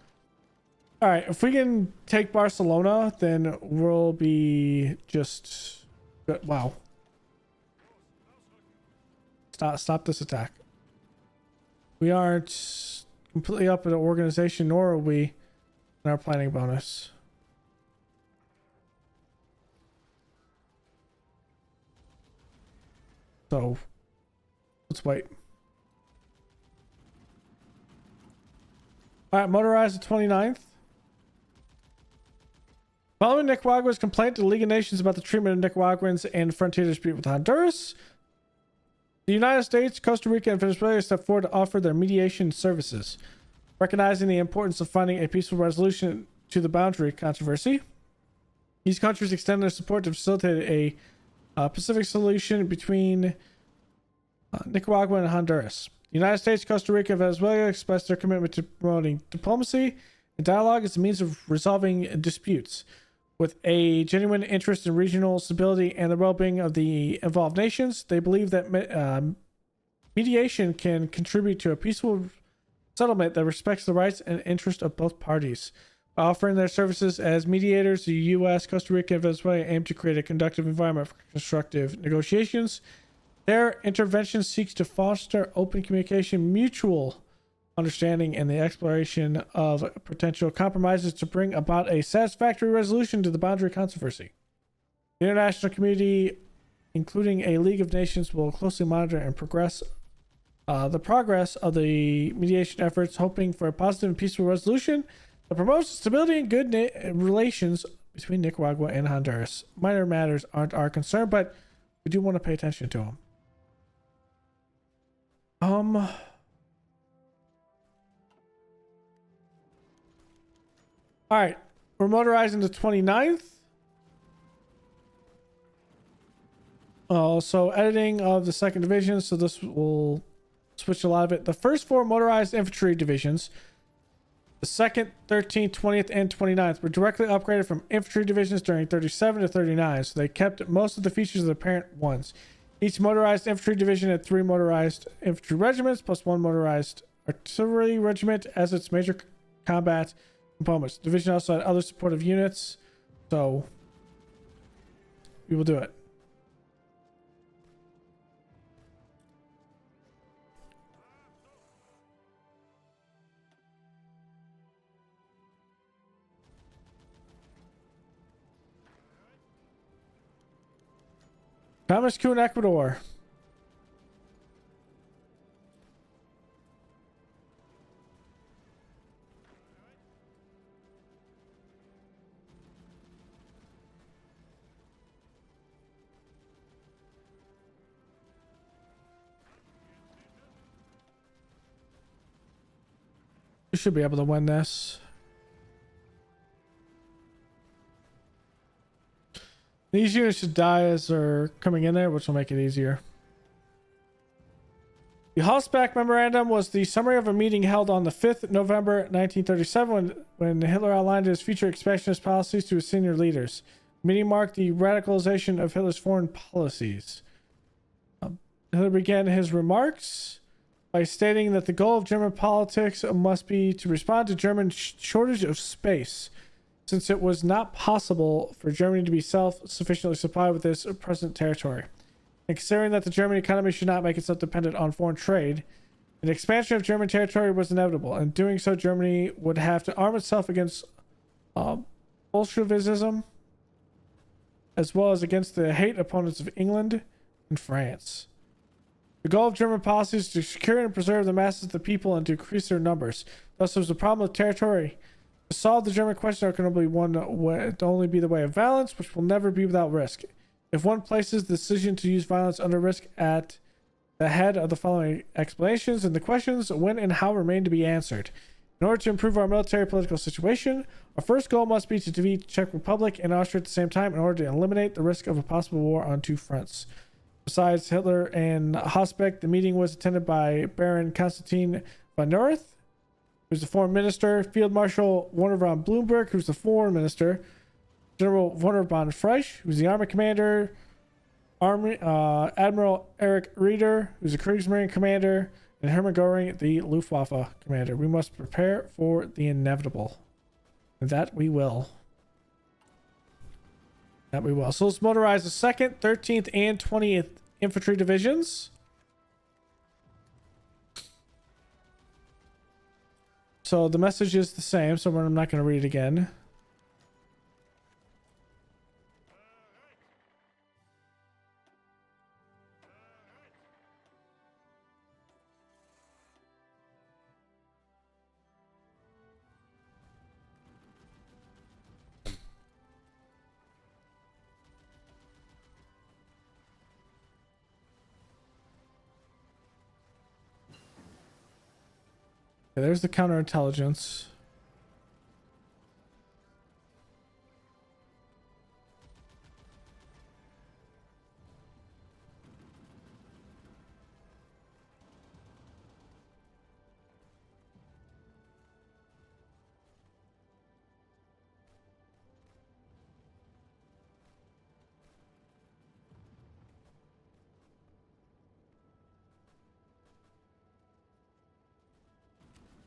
All right, if we can take Barcelona, then we'll be just good. Wow. Stop this attack. We aren't completely up in an organization, nor are we in our planning bonus. So let's wait. All right, motorized the 29th. Following Nicaragua's complaint to the League of Nations about the treatment of Nicaraguans and frontier dispute with Honduras, the United States, Costa Rica, and Venezuela stepped forward to offer their mediation services. Recognizing the importance of finding a peaceful resolution to the boundary controversy, these countries extend their support to facilitate a Pacific solution between Nicaragua and Honduras. The United States, Costa Rica, and Venezuela expressed their commitment to promoting diplomacy and dialogue as a means of resolving disputes. With a genuine interest in regional stability and the well-being of the involved nations, they believe that mediation can contribute to a peaceful settlement that respects the rights and interests of both parties. Offering their services as mediators, the U.S., Costa Rica, and Venezuela aim to create a conducive environment for constructive negotiations. Their intervention seeks to foster open communication, mutual understanding, and the exploration of potential compromises to bring about a satisfactory resolution to the boundary controversy. The international community, including a League of Nations, will closely monitor and the progress of the mediation efforts, hoping for a positive and peaceful resolution that promotes stability and good relations between Nicaragua and Honduras. Minor matters aren't our concern, but we do want to pay attention to them. All right, we're motorizing the 29th. So editing of the 2nd Division, so this will switch a lot of it. The first 4 motorized infantry divisions, the 2nd, 13th, 20th, and 29th, were directly upgraded from infantry divisions during 37 to 39, so they kept most of the features of the parent ones. Each motorized infantry division had 3 motorized infantry regiments, plus 1 motorized artillery regiment as its major combat components. The division also had other supportive units, so we will do it. Communist coup in Ecuador. We should be able to win this. These units should die as they're coming in there, which will make it easier. The Hallsback Memorandum was the summary of a meeting held on the 5th November 1937 when Hitler outlined his future expansionist policies to his senior leaders. The meeting marked the radicalization of Hitler's foreign policies. Hitler began his remarks by stating that the goal of German politics must be to respond to German shortage of space, since it was not possible for Germany to be self-sufficiently supplied with its present territory. And considering that the German economy should not make itself dependent on foreign trade, an expansion of German territory was inevitable. In doing so, Germany would have to arm itself against Bolshevism, as well as against the hate opponents of England and France. The goal of German policy is to secure and preserve the masses of the people and to increase their numbers. Thus, there was a problem of territory. To solve the German question, there can only be the way of violence, which will never be without risk. If one places the decision to use violence under risk at the head of the following explanations, and the questions when and how remain to be answered. In order to improve our military political situation, our first goal must be to defeat the Czech Republic and Austria at the same time in order to eliminate the risk of a possible war on 2 fronts. Besides Hitler and Hosbeck, the meeting was attended by Baron Constantin von Neurath, who's the foreign minister, Field Marshal Werner von Blumberg, who's the foreign minister, General Werner von Freisch, who's the army commander, Admiral Erich Rieder, who's the Kriegsmarine commander, and Hermann Göring, the Luftwaffe commander. We must prepare for the inevitable. And that we will. That we will. So let's motorize the 2nd, 13th, and 20th infantry divisions. So the message is the same, so I'm not going to read it again. Okay, there's the counterintelligence.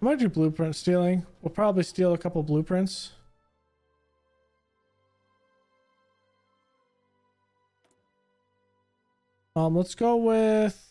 I might do blueprint stealing. We'll probably steal a couple blueprints. Let's go with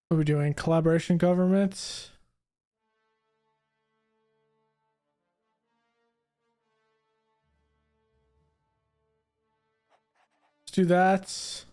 what are we doing? Collaboration governments. Let's do that.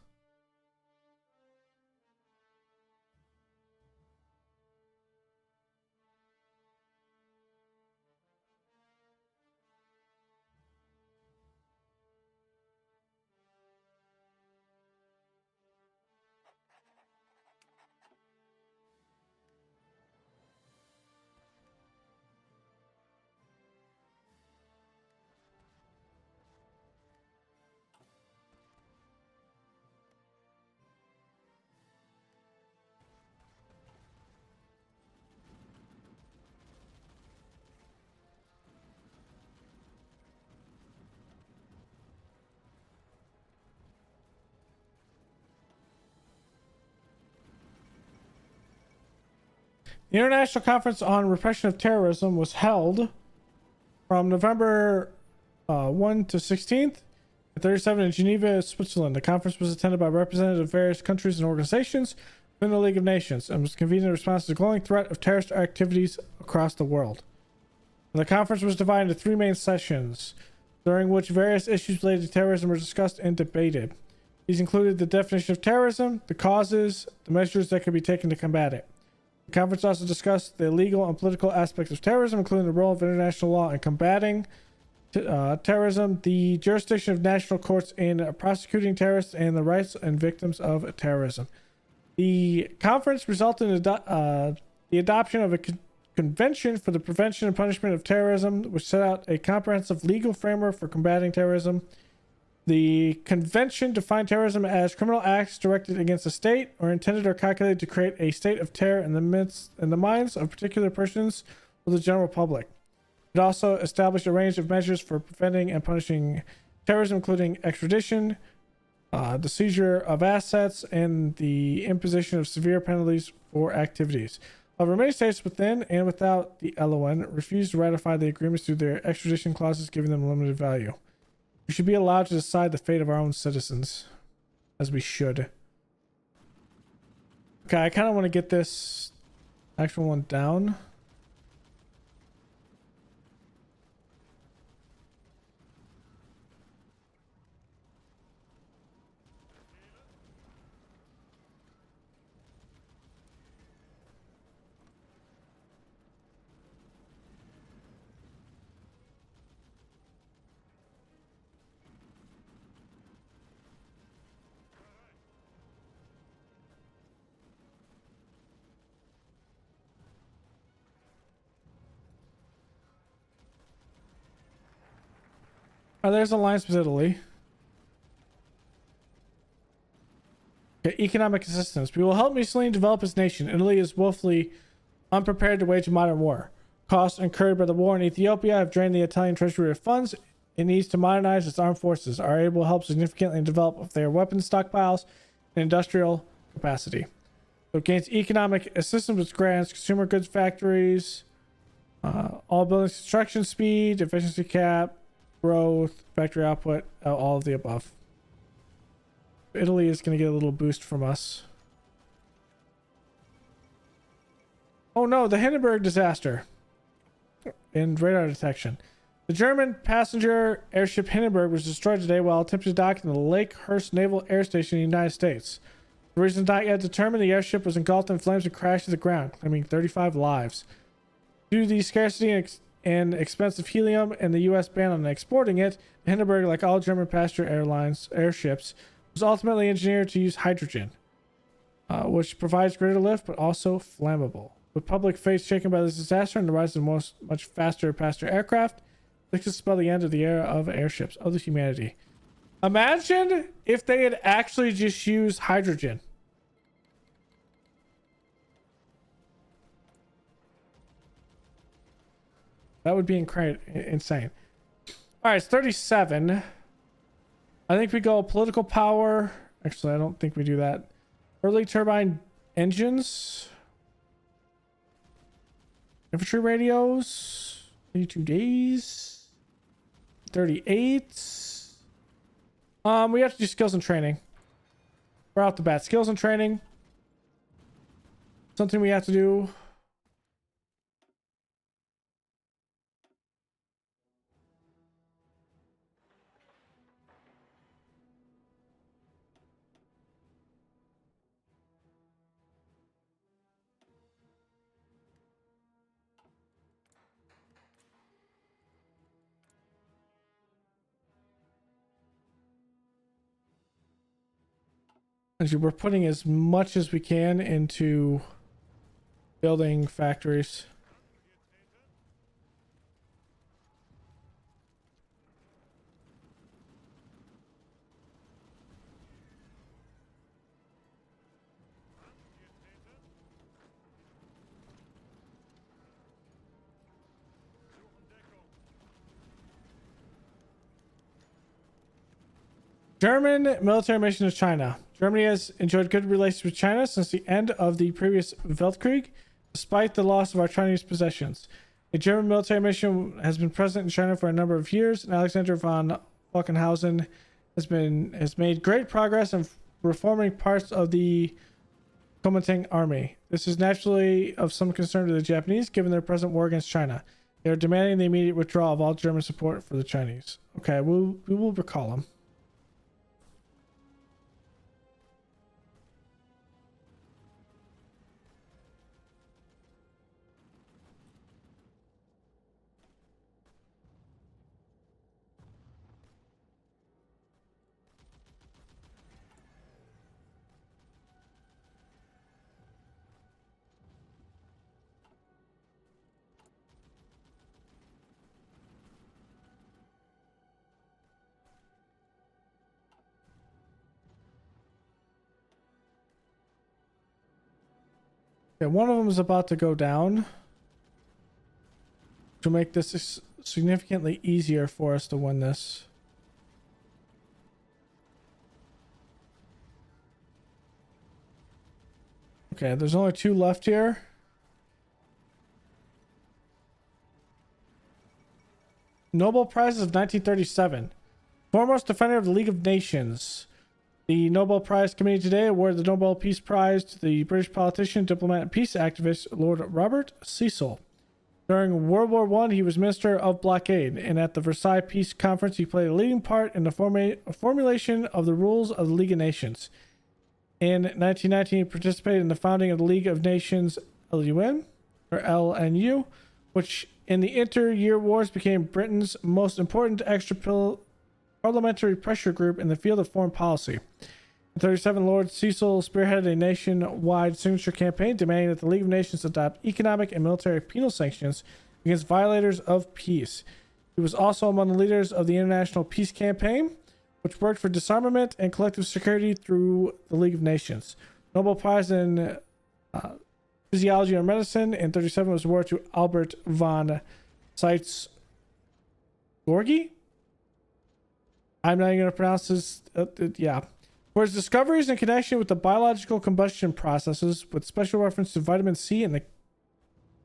The International Conference on Repression of Terrorism was held from November 1 to 16th at 37 in Geneva, Switzerland. The conference was attended by representatives of various countries and organizations within the League of Nations and was convened in response to the growing threat of terrorist activities across the world. The conference was divided into three main sessions, during which various issues related to terrorism were discussed and debated. These included the definition of terrorism, the causes, the measures that could be taken to combat it. The conference also discussed the legal and political aspects of terrorism, including the role of international law in combating terrorism, the jurisdiction of national courts in prosecuting terrorists, and the rights and victims of terrorism. The conference resulted in the adoption of a Convention for the Prevention and Punishment of Terrorism, which set out a comprehensive legal framework for combating terrorism. The convention defined terrorism as criminal acts directed against a state or intended or calculated to create a state of terror in the minds of particular persons or the general public. It also established a range of measures for preventing and punishing terrorism, including extradition, the seizure of assets, and the imposition of severe penalties for activities. However, many states within and without the LON refused to ratify the agreements due to their extradition clauses, giving them limited value. We should be allowed to decide the fate of our own citizens, as we should. Okay, I kind of want to get this actual one down. Oh, there's alliance with Italy. Okay, economic assistance. We will help Mussolini develop his nation. Italy is woefully unprepared to wage a modern war. Costs incurred by the war in Ethiopia have drained the Italian treasury of funds. It needs to modernize its armed forces. Our aid will help significantly develop their weapons stockpiles and industrial capacity. So it gains economic assistance, which grants consumer goods factories, all buildings construction speed, efficiency cap, growth, factory output, all of the above. Italy is going to get a little boost from us. Oh no, the Hindenburg disaster and radar detection. The German passenger airship Hindenburg was destroyed today while attempting to dock in the Lakehurst Naval Air Station in the United States. The reason not yet determined, the airship was engulfed in flames and crashed to the ground, claiming 35 lives. Due to the scarcity and expense of helium and the U.S. ban on exporting it, the Hindenburg, like all German passenger airships, was ultimately engineered to use hydrogen, which provides greater lift but also flammable. With public faith shaken by this disaster and the rise of much faster passenger aircraft, this could spell the end of the era of airships, of the humanity. Imagine if they had actually just used hydrogen. That would be insane. All right, it's 37. I think we go political power. Actually, I don't think we do that. Early turbine engines. Infantry radios. 82 days. 38. We have to do skills and training. We're out the bat. Skills and training. Something we have to do. We're putting as much as we can into building factories. German military mission to China. Germany has enjoyed good relations with China since the end of the previous Weltkrieg, despite the loss of our Chinese possessions. A German military mission has been present in China for a number of years, and Alexander von Falkenhausen has made great progress in reforming parts of the Kuomintang army. This is naturally of some concern to the Japanese, given their present war against China. They are demanding the immediate withdrawal of all German support for the Chinese. Okay, we will recall them. Okay, one of them is about to go down to make this significantly easier for us to win this. Okay, there's only 2 left here. Nobel Prizes of 1937. Foremost defender of the League of Nations. The Nobel Prize Committee today awarded the Nobel Peace Prize to the British politician, diplomat, and peace activist Lord Robert Cecil. During World War I, he was Minister of Blockade, and at the Versailles Peace Conference, he played a leading part in the formulation of the rules of the League of Nations. In 1919, he participated in the founding of the League of Nations LUN, or LNU, which in the inter-year wars became Britain's most important extra-parliamentary pressure group in the field of foreign policy. In 1937, Lord Cecil spearheaded a nationwide signature campaign demanding that the League of Nations adopt economic and military penal sanctions against violators of peace. He was also among the leaders of the International Peace Campaign, which worked for disarmament and collective security through the League of Nations. Nobel Prize in Physiology or Medicine in 1937 was awarded to Albert von Sykes-Gorgy. I'm not even going to pronounce this. Yeah. For his discoveries in connection with the biological combustion processes, with special reference to vitamin C and the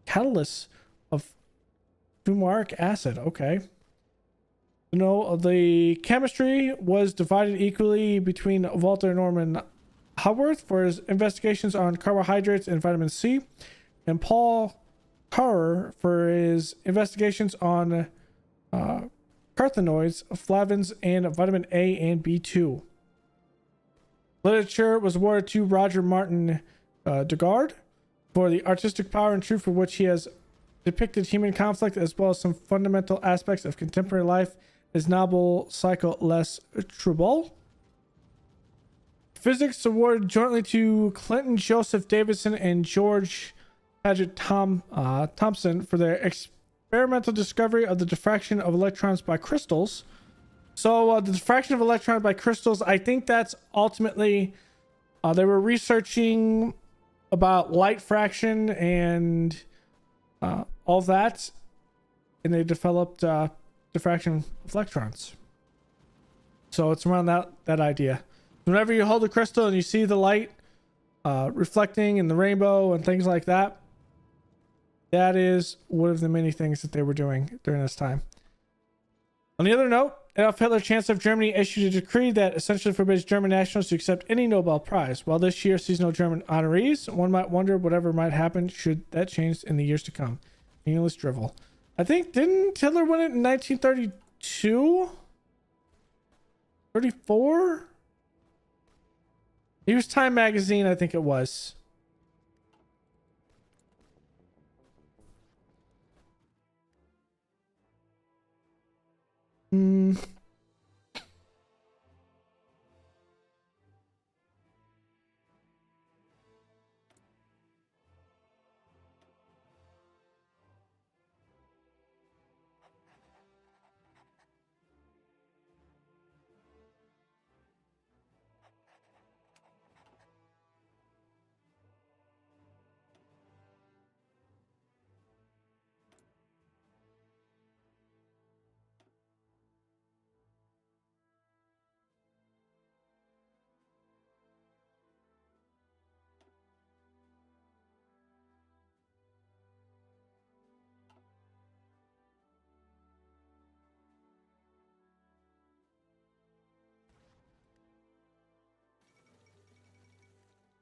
catalyst of fumaric acid. Okay. The chemistry was divided equally between Walter Norman Haworth for his investigations on carbohydrates and vitamin C, and Paul Carrer for his investigations on carotenoids, flavins, and vitamin A and B2. Literature was awarded to Roger Martin Dugard for the artistic power and truth for which he has depicted human conflict as well as some fundamental aspects of contemporary life. His novel Cycle Les Troubles. Physics awarded jointly to Clinton Joseph Davidson and George Paget Thompson for their experimental discovery of the diffraction of electrons by crystals. So the diffraction of electrons by crystals, I think that's ultimately they were researching about light fraction and all that, and they developed diffraction of electrons. So it's around that idea. Whenever you hold a crystal and you see the light reflecting in the rainbow and things like that, that is one of the many things that they were doing during this time. On the other note, Adolf Hitler, Chancellor of Germany, issued a decree that essentially forbids German nationals to accept any Nobel Prize. While this year sees no German honorees, one might wonder whatever might happen should that change in the years to come. Meaningless drivel. I think, didn't Hitler win it in 1932? 34? He was Time Magazine, I think it was.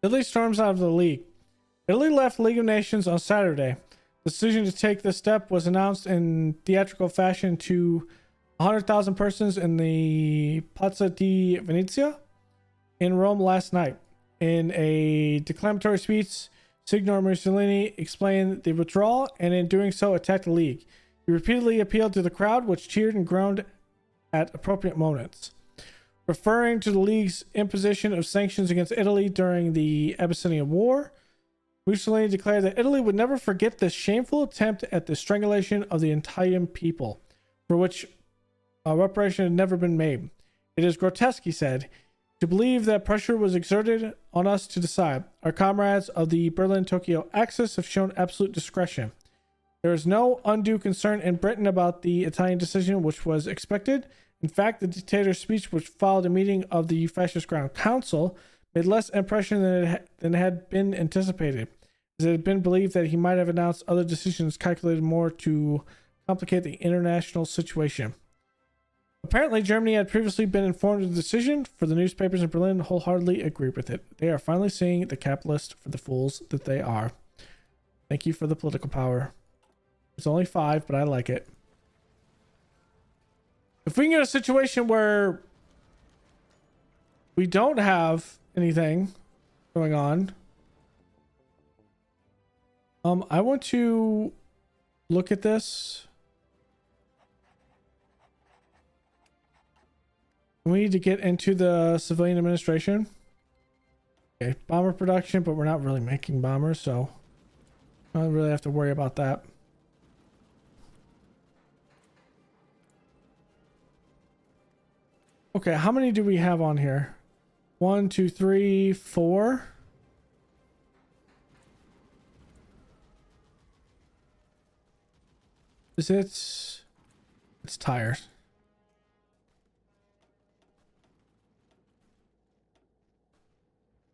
Italy storms out of the league. Italy left League of Nations on Saturday. The decision to take this step was announced in theatrical fashion to 100,000 persons in the Piazza di Venezia in Rome last night. In a declamatory speech, Signor Mussolini explained the withdrawal and in doing so attacked the league. He repeatedly appealed to the crowd, which cheered and groaned at appropriate moments. Referring to the league's imposition of sanctions against Italy during the Abyssinian War, Mussolini declared that Italy would never forget this shameful attempt at the strangulation of the Italian people, for which reparation had never been made. It is grotesque, he said, to believe that pressure was exerted on us to decide. Our comrades of the Berlin-Tokyo axis have shown absolute discretion. There is no undue concern in Britain about the Italian decision, which was expected. In fact, the dictator's speech, which followed a meeting of the Fascist Ground Council, made less impression than had been anticipated, as it had been believed that he might have announced other decisions calculated more to complicate the international situation. Apparently, Germany had previously been informed of the decision, for the newspapers in Berlin wholeheartedly agreed with it. They are finally seeing the capitalists for the fools that they are. Thank you for the political power. It's only 5, but I like it. If we can get a situation where we don't have anything going on, I want to look at this. We need to get into the civilian administration. Okay, bomber production, but we're not really making bombers, so I don't really have to worry about that. Okay, how many do we have on here? 1, 2, 3, 4. Is it? It's tires.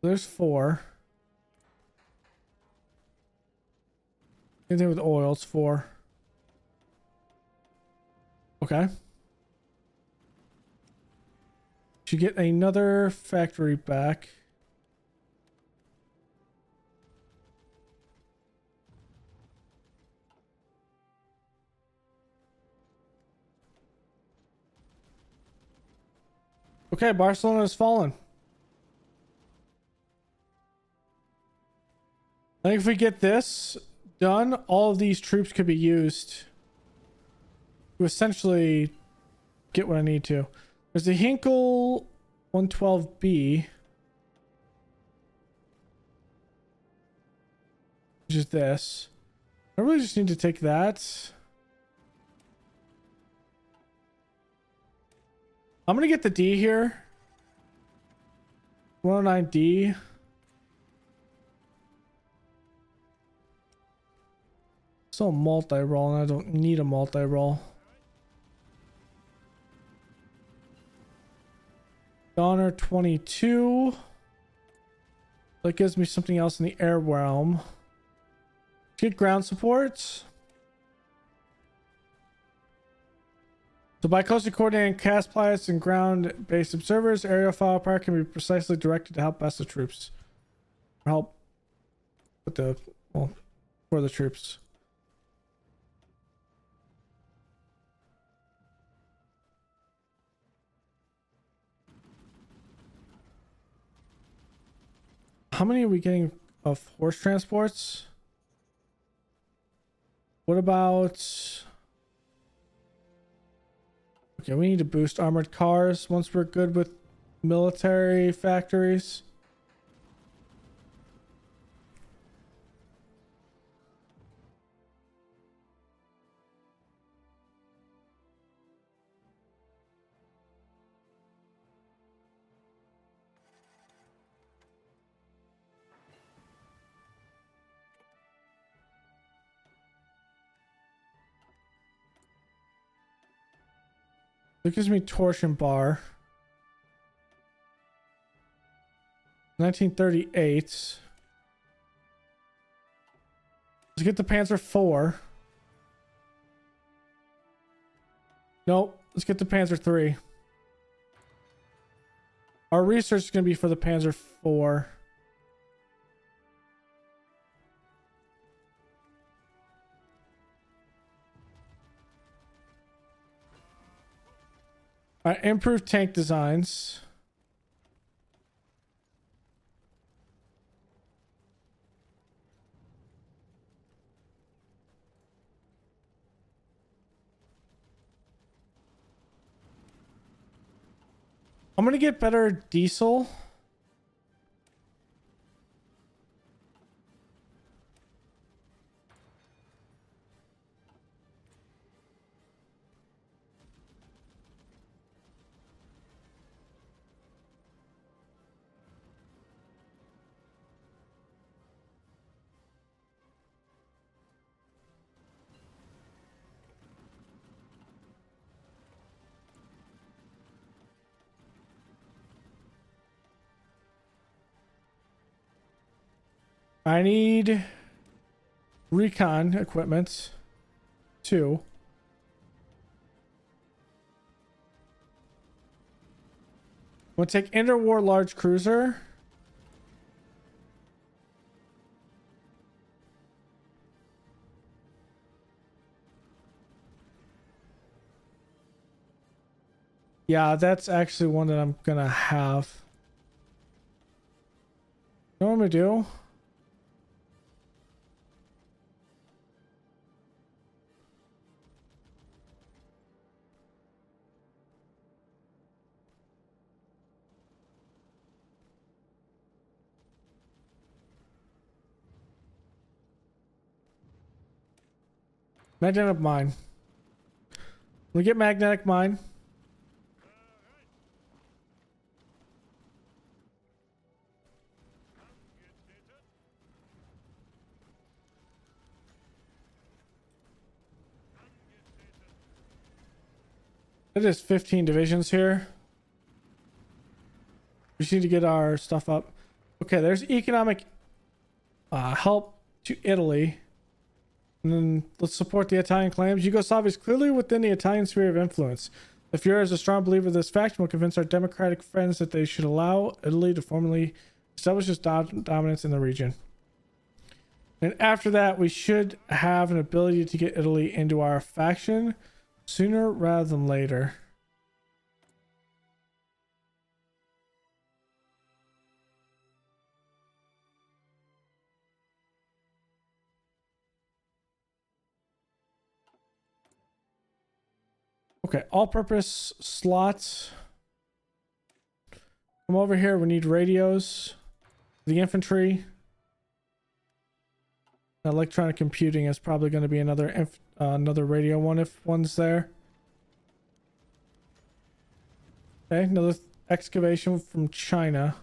There's 4. Anything with oil, it's 4. Okay. Should get another factory back. Okay, Barcelona has fallen. I think if we get this done, all of these troops could be used to essentially get what I need to. There's the Hinkle 112B, which is this. I really just need to take that. I'm gonna get the D here. 109D. Still a multi-roll, and I don't need a multi-roll. Donner 22. That gives me something else in the air realm. Get ground support. So by closely coordinating cast pilots and ground-based observers, aerial firepower can be precisely directed to help best the troops. Or help with the, well, for the troops. How many are we getting of horse transports? What about... Okay, we need to boost armored cars once we're good with military factories. It gives me torsion bar. 1938. Let's get the Panzer IV. Nope. Let's get the Panzer III. Our research is going to be for the Panzer IV. Alright, improved tank designs. I'm gonna get better diesel. I need recon equipment. 2. We'll take interwar large cruiser. Yeah, that's actually one that I'm gonna have. You know what I'm gonna do? Magnetic mine. We get magnetic mine. It is 15 divisions here. We just need to get our stuff up. Okay, there's economic help to Italy. And then let's support the Italian claims. Yugoslavia is clearly within the Italian sphere of influence. The Fuhrer is a strong believer of this fact and will convince our democratic friends that they should allow Italy to formally establish its dominance in the region. And after that, we should have an ability to get Italy into our faction sooner rather than later. Okay, all-purpose slots. Come over here. We need radios. The infantry. Electronic computing is probably going to be another radio one if one's there. Okay, another excavation from China.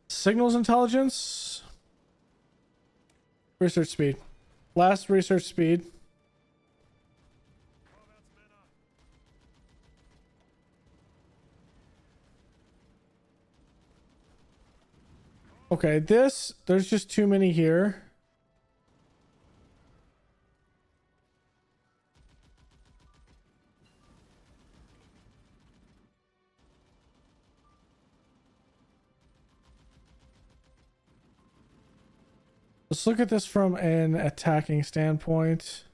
Signals intelligence. Research speed. Last research speed. Okay, there's just too many here. Let's look at this from an attacking standpoint.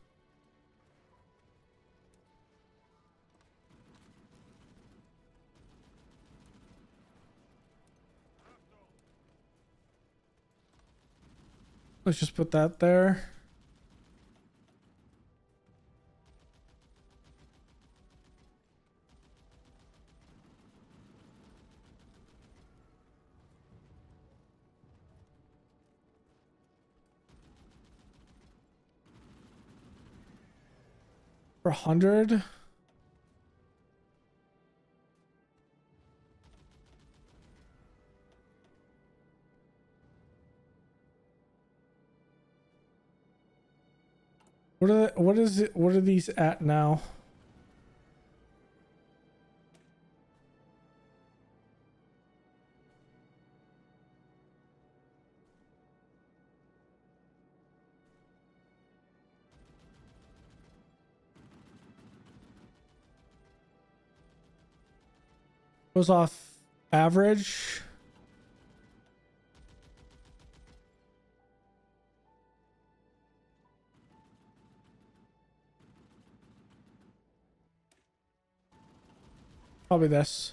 Let's just put that there. For 100. What are these at now? Goes off average. Probably this.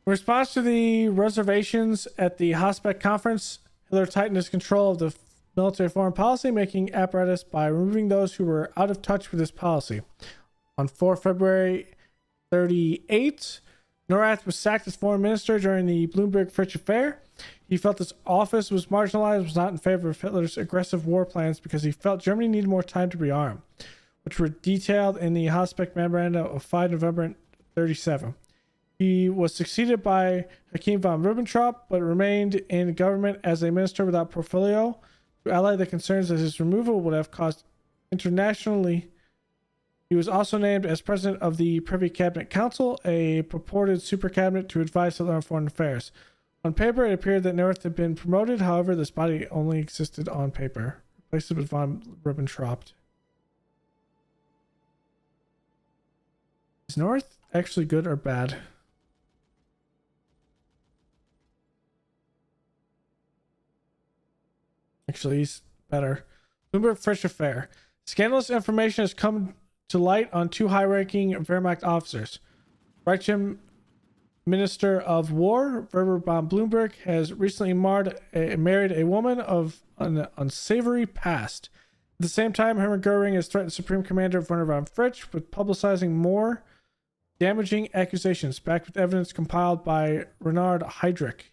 In response to the reservations at the Hospec conference, Hitler tightened his control of the military foreign policy making apparatus by removing those who were out of touch with his policy. On 4 February 38, Neurath was sacked as foreign minister during the Bloomberg-Fritsch affair. He felt his office was marginalized, was not in favor of Hitler's aggressive war plans because he felt Germany needed more time to rearm, which were detailed in the Hospec memorandum of 5 November 37. He was succeeded by Hakim von Ribbentrop, but remained in government as a minister without portfolio. To allay the concerns that his removal would have caused internationally, he was also named as president of the Privy Cabinet Council, a purported super cabinet to advise Hitler on foreign affairs. On paper, it appeared that North had been promoted. However, this body only existed on paper. Replaced it with von Ribbentrop. Is North actually good or bad? Actually, he's better. Bloomberg-Fritsch affair. Scandalous information has come to light on 2 high-ranking Wehrmacht officers. Reichsm Minister of War, Werber von Bloomberg, has recently married a woman of an unsavory past. At the same time, Hermann Goering has threatened Supreme Commander Werner von Fritsch with publicizing more damaging accusations, backed with evidence compiled by Renard Heydrich.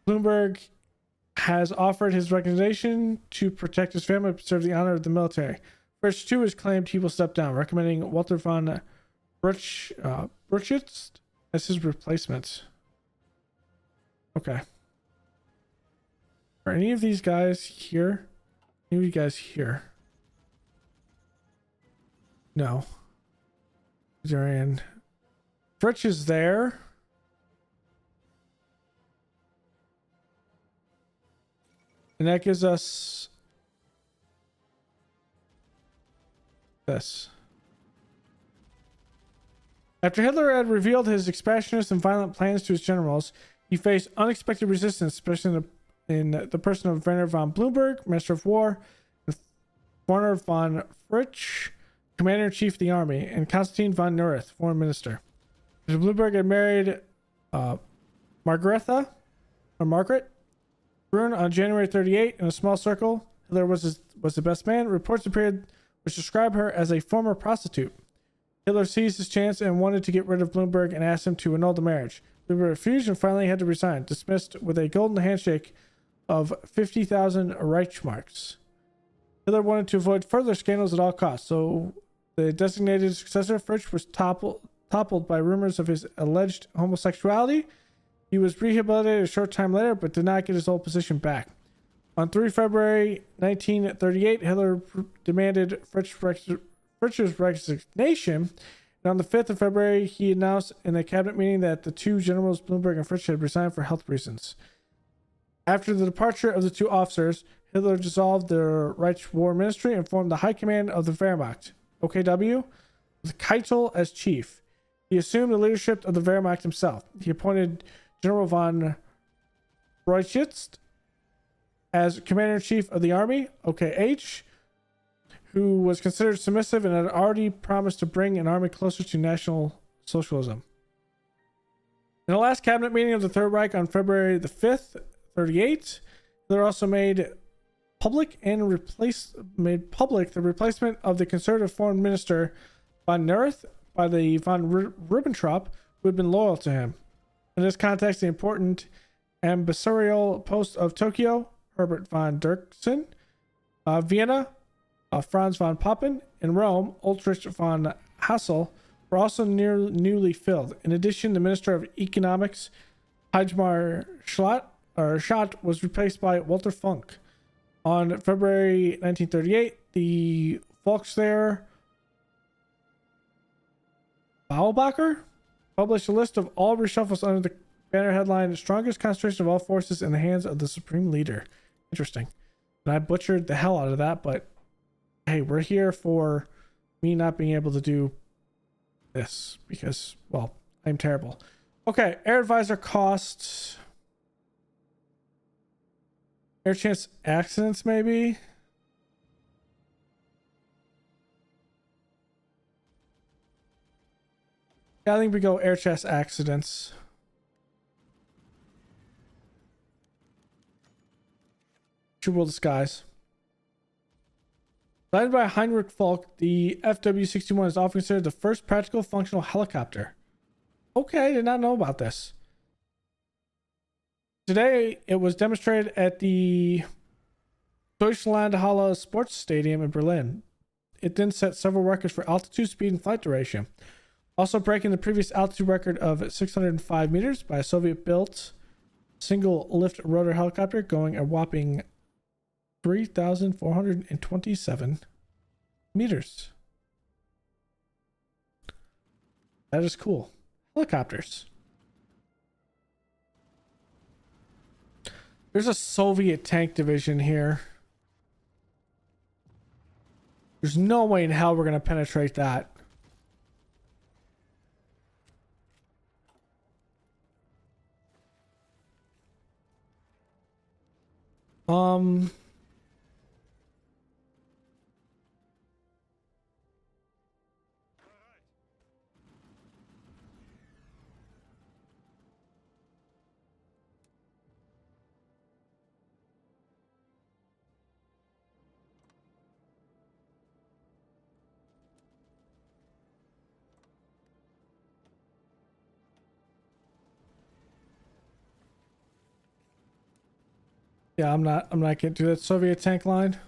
Bloomberg has offered his resignation to protect his family and preserve the honor of the military. Fritsch, too, has claimed he will step down, recommending Walter von Bruchitz as his replacement. Okay. Are any of these guys here? Any of you guys here? No. They're in. Fritsch is there. And that gives us this. After Hitler had revealed his expansionist and violent plans to his generals, he faced unexpected resistance, especially in the person of Werner von Blumberg, Minister of War, and Werner von Fritsch, Commander-in-Chief of the Army, and Konstantin von Neurath, Foreign Minister. Mr. Blumberg had married Margaretha, or Margaret, Brun on January 38 in a small circle. Hitler was the best man. Reports appeared which describe her as a former prostitute. Hitler seized his chance and wanted to get rid of Blumberg and asked him to annul the marriage. Blumberg refused and finally had to resign, dismissed with a golden handshake of 50,000 Reichsmarks. Hitler wanted to avoid further scandals at all costs, so the designated successor, Fritsch, was toppled by rumors of his alleged homosexuality. He was rehabilitated a short time later, but did not get his old position back. On 3 February 1938, Hitler demanded Fritzsch's resignation, and on the 5th of February, he announced in a cabinet meeting that the two generals, Blumberg and Fritsch, had resigned for health reasons. After the departure of the two officers, Hitler dissolved the Reich War Ministry and formed the High Command of the Wehrmacht, OKW, with Keitel as chief. He assumed the leadership of the Wehrmacht himself. He appointed General von Breuchitz as Commander-in-Chief of the Army, OKH, who was considered submissive and had already promised to bring an army closer to National Socialism. In the last cabinet meeting of the Third Reich on February the 5th, 38, Hitler also made public the replacement of the conservative foreign minister von Neurath by the von Ribbentrop, who had been loyal to him. In this context, the important ambassadorial post of Tokyo, Herbert von Dirksen, Vienna, Franz von Papen, in Rome, Ulrich von Hassel, were also newly filled. In addition, the Minister of Economics, Hjalmar Schott, was replaced by Walter Funk. On February 1938, the Volkswehr Baubacher published a list of all reshuffles under the banner headline "Strongest concentration of all forces in the hands of the supreme leader." Interesting. And I butchered the hell out of that, but hey, we're here for me not being able to do this because, well, I'm terrible. Okay, air advisor costs. Air chance accidents, maybe. Yeah, I think we go air chest accidents. True World Skies. Designed by Heinrich Falk, the FW-61 is often considered the first practical functional helicopter. Okay, I did not know about this. Today, it was demonstrated at the Deutschlandhalle Sports Stadium in Berlin. It then set several records for altitude, speed, and flight duration, also breaking the previous altitude record of 605 meters by a Soviet-built single-lift rotor helicopter going a whopping 3,427 meters. That is cool. Helicopters. There's a Soviet tank division here. There's no way in hell we're going to penetrate that. Yeah, I'm not getting to that Soviet tank line.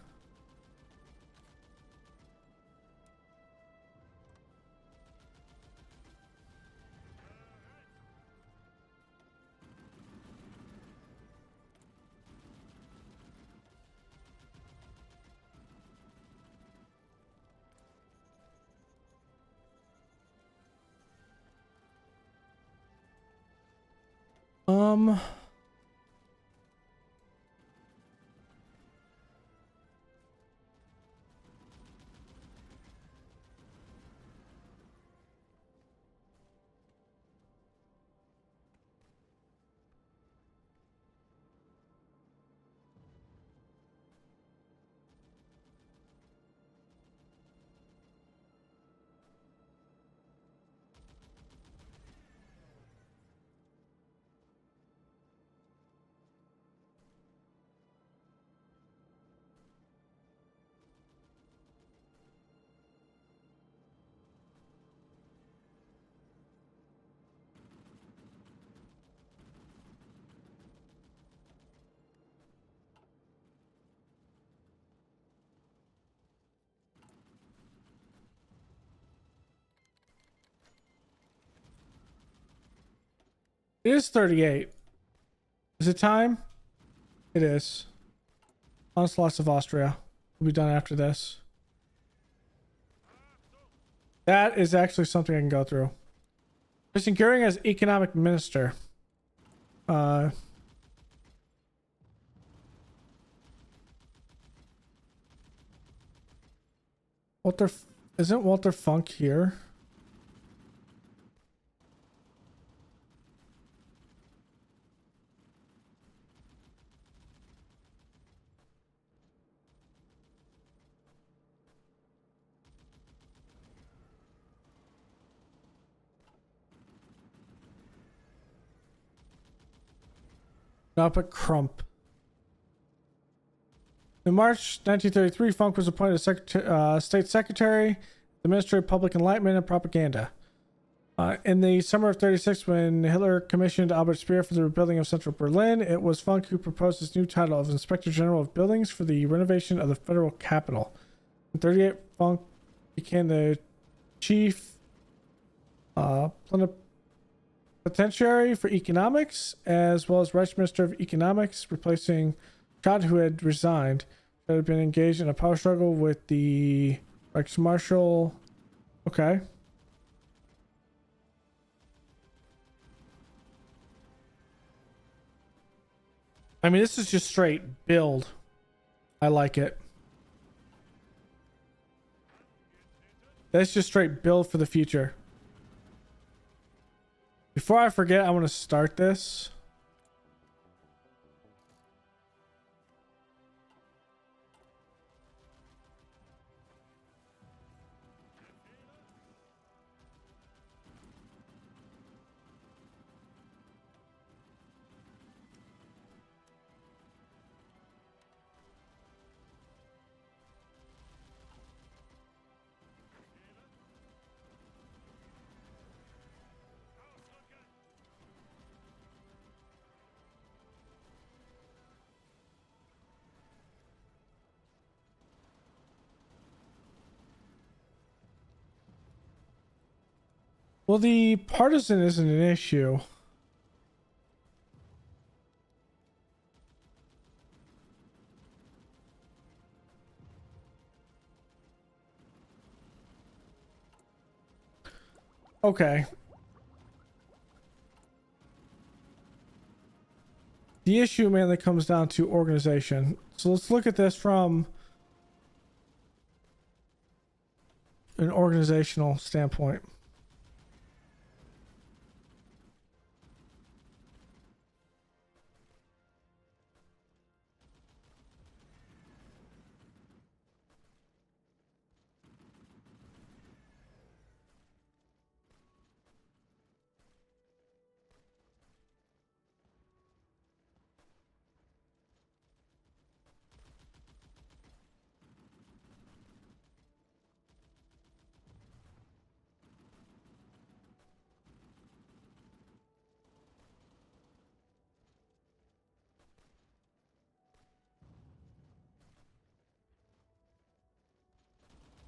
It is 38. Is it time? It is. Onslaughts of Austria will be done after this. That is actually something I can go through. Christian Goering as economic minister. Walter, isn't Walter Funk here? Not but Crump. In March 1933, Funk was appointed state secretary, the Ministry of Public Enlightenment and Propaganda. In the summer of 36, when Hitler commissioned Albert Speer for the rebuilding of central Berlin, it was Funk who proposed his new title of Inspector General of Buildings for the renovation of the federal capital. In 38, Funk became the chief plenipotentiary for economics, as well as Reichsminister of Economics, replacing Schott, who had resigned. Schott had been engaged in a power struggle with the Reichsmarshal. Okay. I mean, this is just straight build. I like it. That's just straight build for the future. Before I forget, I want to start this. Well, the partisan isn't an issue. Okay. The issue mainly comes down to organization. So let's look at this from an organizational standpoint.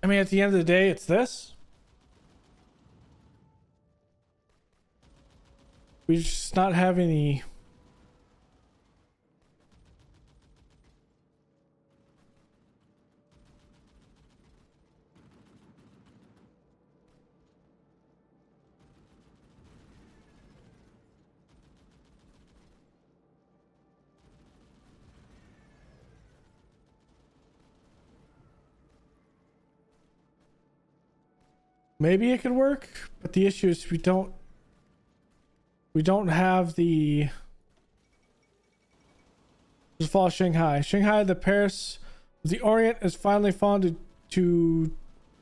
I mean, at the end of the day, it's this. We just not have any. Maybe it could work, but the issue is we don't have the fall of Shanghai. Shanghai, the Paris of the Orient, has finally fallen to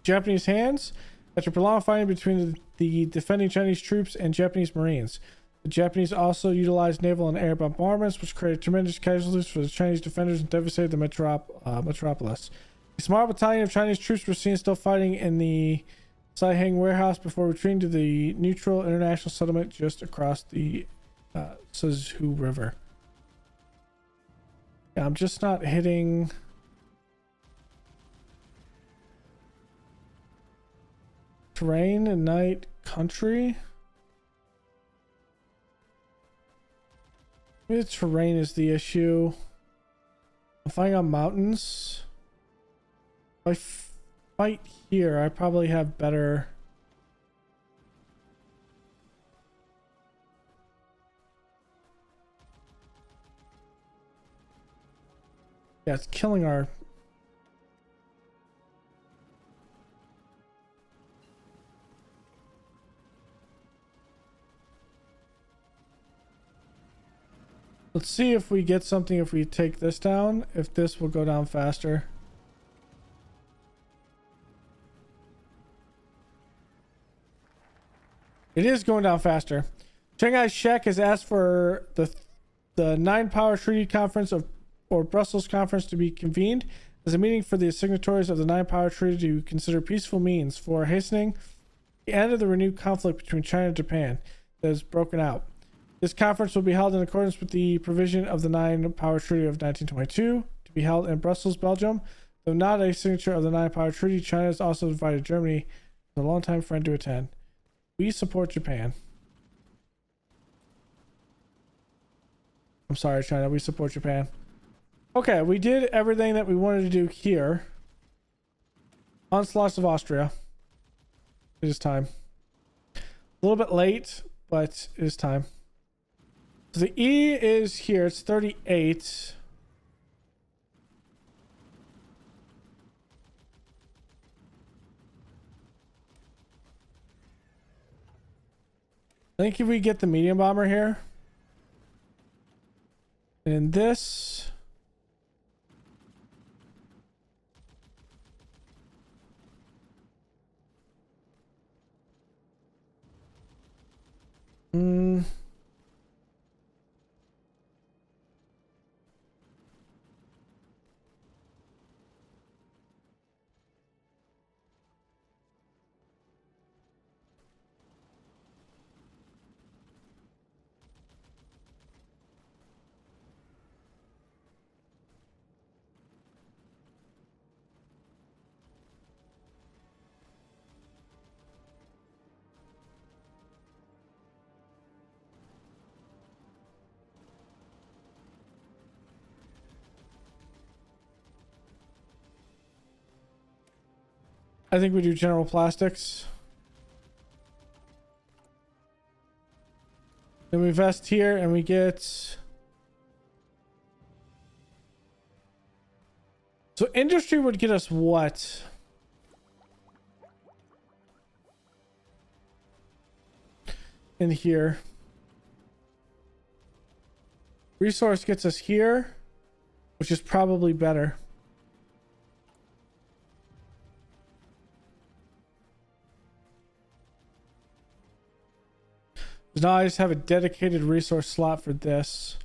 Japanese hands after prolonged fighting between the defending Chinese troops and Japanese Marines. The Japanese also utilized naval and air bombardments, which created tremendous casualties for the Chinese defenders and devastated the metropolis. A small battalion of Chinese troops were seen still fighting in the Saiheng warehouse before retreating to the neutral international settlement just across the Suzhou River. Yeah, I'm just not hitting. Terrain and night country. Maybe the terrain is the issue. I'm fighting on mountains. If I fight here, I probably have better. Yeah, it's killing our. Let's see if we get something if we take this down, if this will go down faster. It is going down faster. Shanghai Shek has asked for the 9 Power Treaty Conference or Brussels Conference to be convened as a meeting for the signatories of the 9 Power Treaty to consider peaceful means for hastening the end of the renewed conflict between China and Japan that has broken out. This conference will be held in accordance with the provision of the 9 Power Treaty of 1922 to be held in Brussels, Belgium. Though not a signature of the 9 Power Treaty, China has also invited Germany, a longtime friend, to attend. We support Japan. I'm sorry, China. We support Japan. Okay, we did everything that we wanted to do here. Onslaught of Austria. It is time. A little bit late, but it is time. So the E is here. It's 38. I think if we get the medium bomber here. And this. I think we do General Plastics. Then we invest here and we get. So industry would get us what? In here. Resource gets us here, which is probably better. Now I just have a dedicated resource slot for this.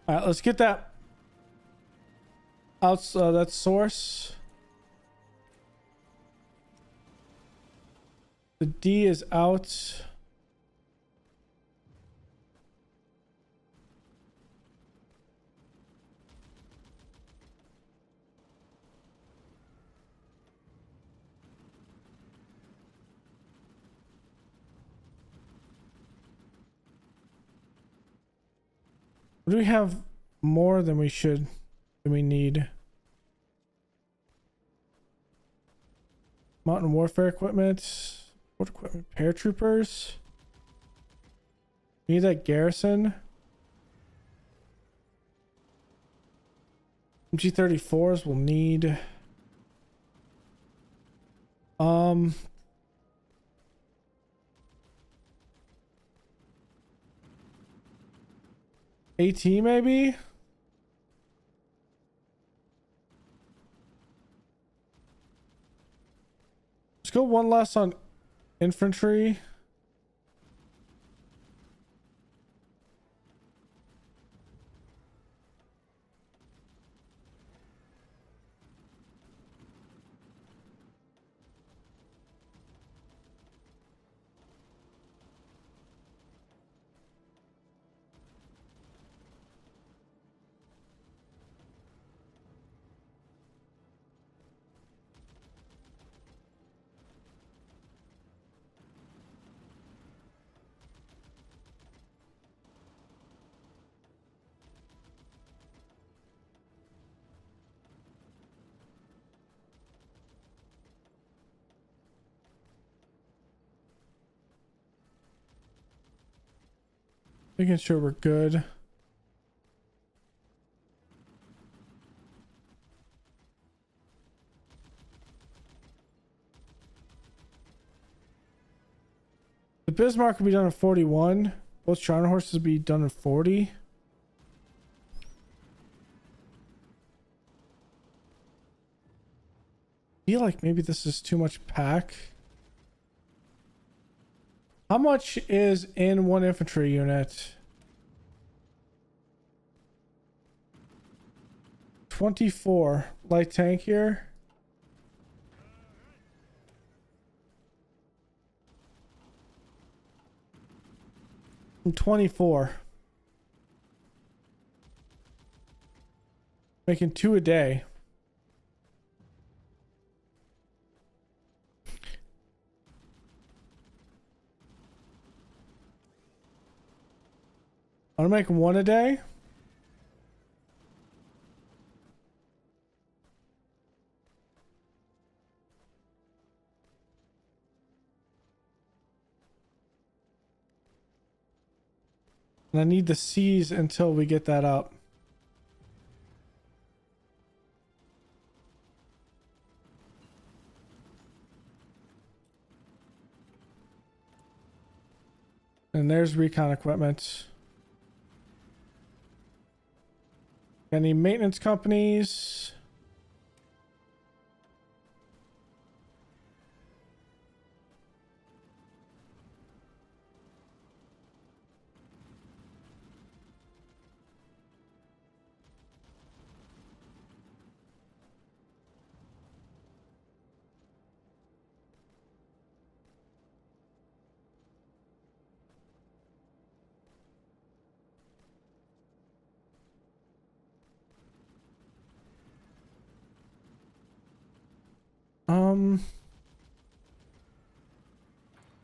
All right, let's get that out. That source. The D is out. Do we have more than we should, than we need? Mountain warfare equipment, support equipment, paratroopers. We need that garrison. G34s will need. AT maybe? Let's go one less on infantry. Making sure we're good. The Bismarck will be done in 41. Both Charter horses will be done in 40. I feel like maybe this is too much pack. How much is in one infantry unit? 24. Light tank here. And 24. Making 2 a day. I'm gonna make 1 a day. And I need the C's until we get that up. And there's recon equipment. Any maintenance companies?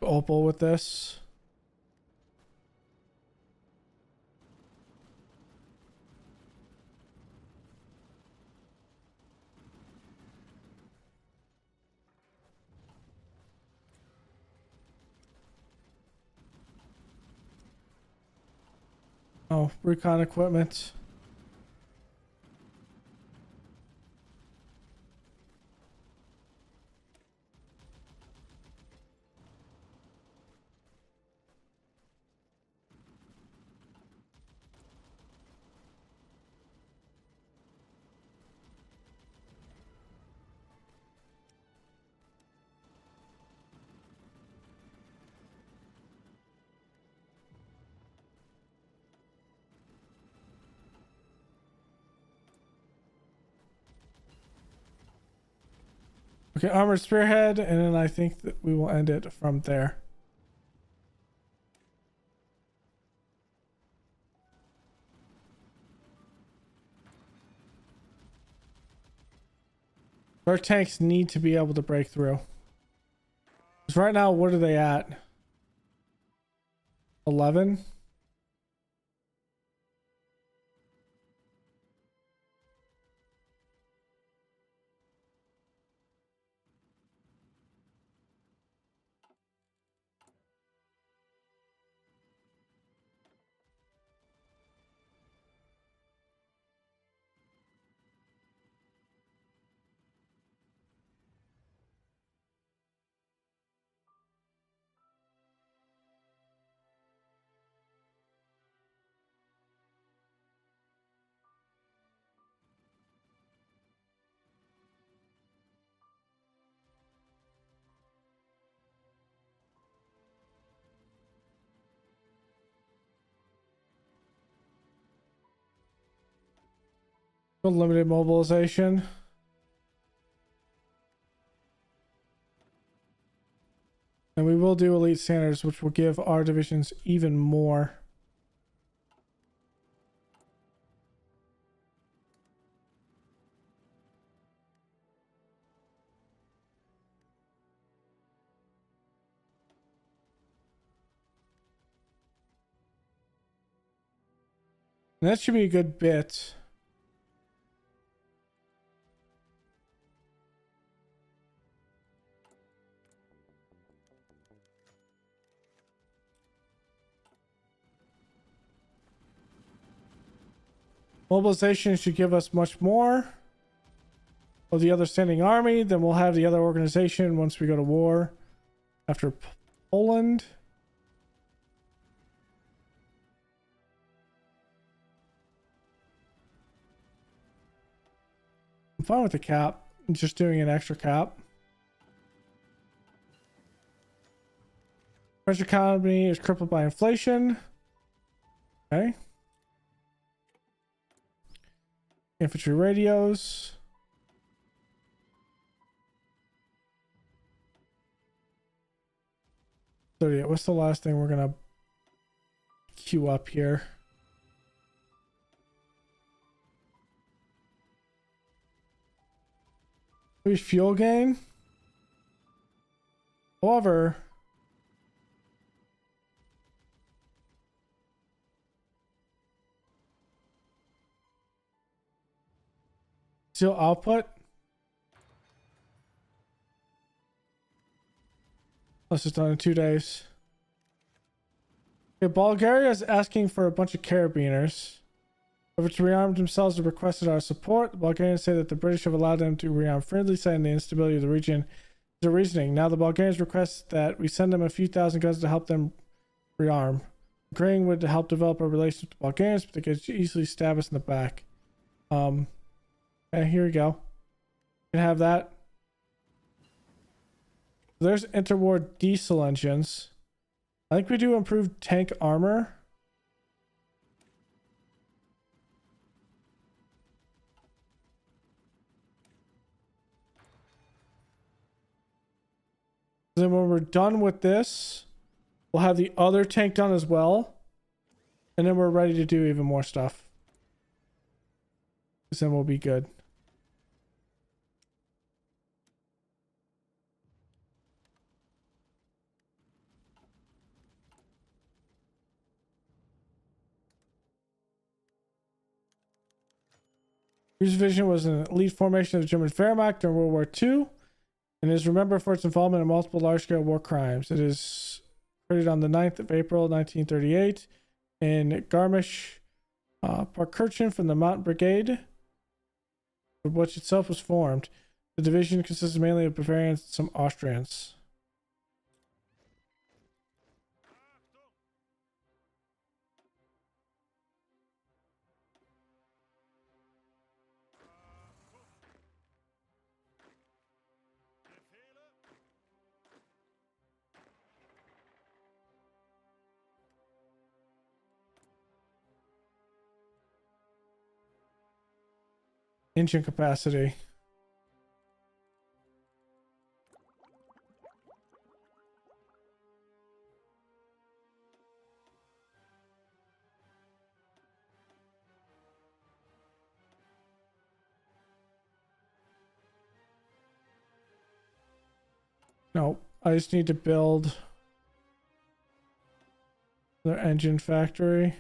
Opal with this. Oh, recon equipment. Okay, armored spearhead, and then I think that we will end it from there. Our tanks need to be able to break through. Because right now, what are they at? 11? Limited mobilization. And we will do elite standards, which will give our divisions even more. And that should be a good bit. Mobilization should give us much more of the other standing army. Then we'll have the other organization once we go to war after Poland. I'm fine with the cap. I'm just doing an extra cap. French economy is crippled by inflation. Okay. Infantry radios. So yeah, what's the last thing we're gonna queue up here? Maybe fuel gain. However, steel output. This is done in 2 days. Okay, Bulgaria is asking for a bunch of carabiners. Which rearmed themselves and requested our support. The Bulgarians say that the British have allowed them to rearm freely, citing the instability of the region. Is a reasoning. Now the Bulgarians request that we send them a few thousand guns to help them rearm. Agreeing would help develop a relationship with the Bulgarians, but they could easily stab us in the back. And here we go. You can have that. There's interwar diesel engines. I think we do improved tank armor. Then when we're done with this, we'll have the other tank done as well. And then we're ready to do even more stuff. Because then we'll be good. Hughes Division was an elite formation of the German Wehrmacht during World War II. And is remembered for its involvement in multiple large-scale war crimes. It is created on the 9th of April, 1938 in Garmisch, Parkkirchen from the Mountain Brigade, which itself was formed. The division consisted mainly of Bavarians and some Austrians. Engine capacity. No, I just need to build their engine factory.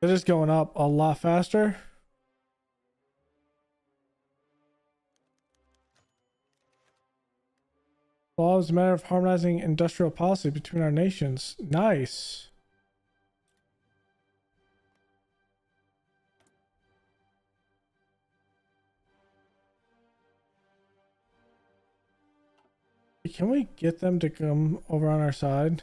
It is going up a lot faster. Well, it's a matter of harmonizing industrial policy between our nations. Nice. Can we get them to come over on our side?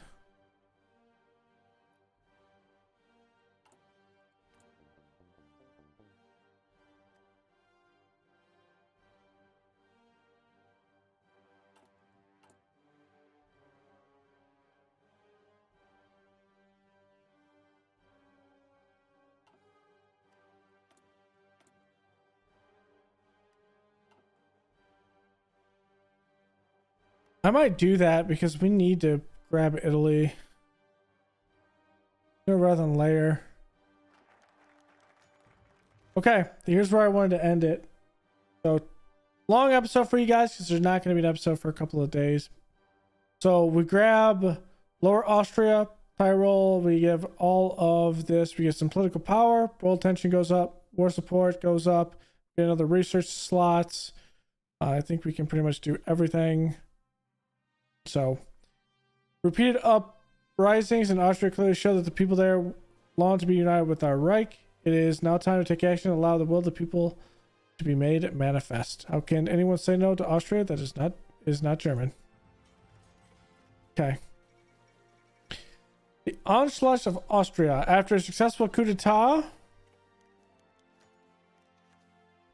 I might do that because we need to grab Italy rather than layer. Okay, here's where I wanted to end it. So long episode for you guys because there's not going to be an episode for a couple of days. So we grab Lower Austria, Tyrol. We give all of this. We get some political power. World tension goes up. War support goes up. Get another research slots. I think we can pretty much do everything. So repeated uprisings in Austria clearly show that the people there long to be united with our Reich. It is now time to take action and allow the will of the people to be made manifest. How can anyone say no to Austria? That is not German. Okay. The Anschluss of Austria. After a successful coup d'etat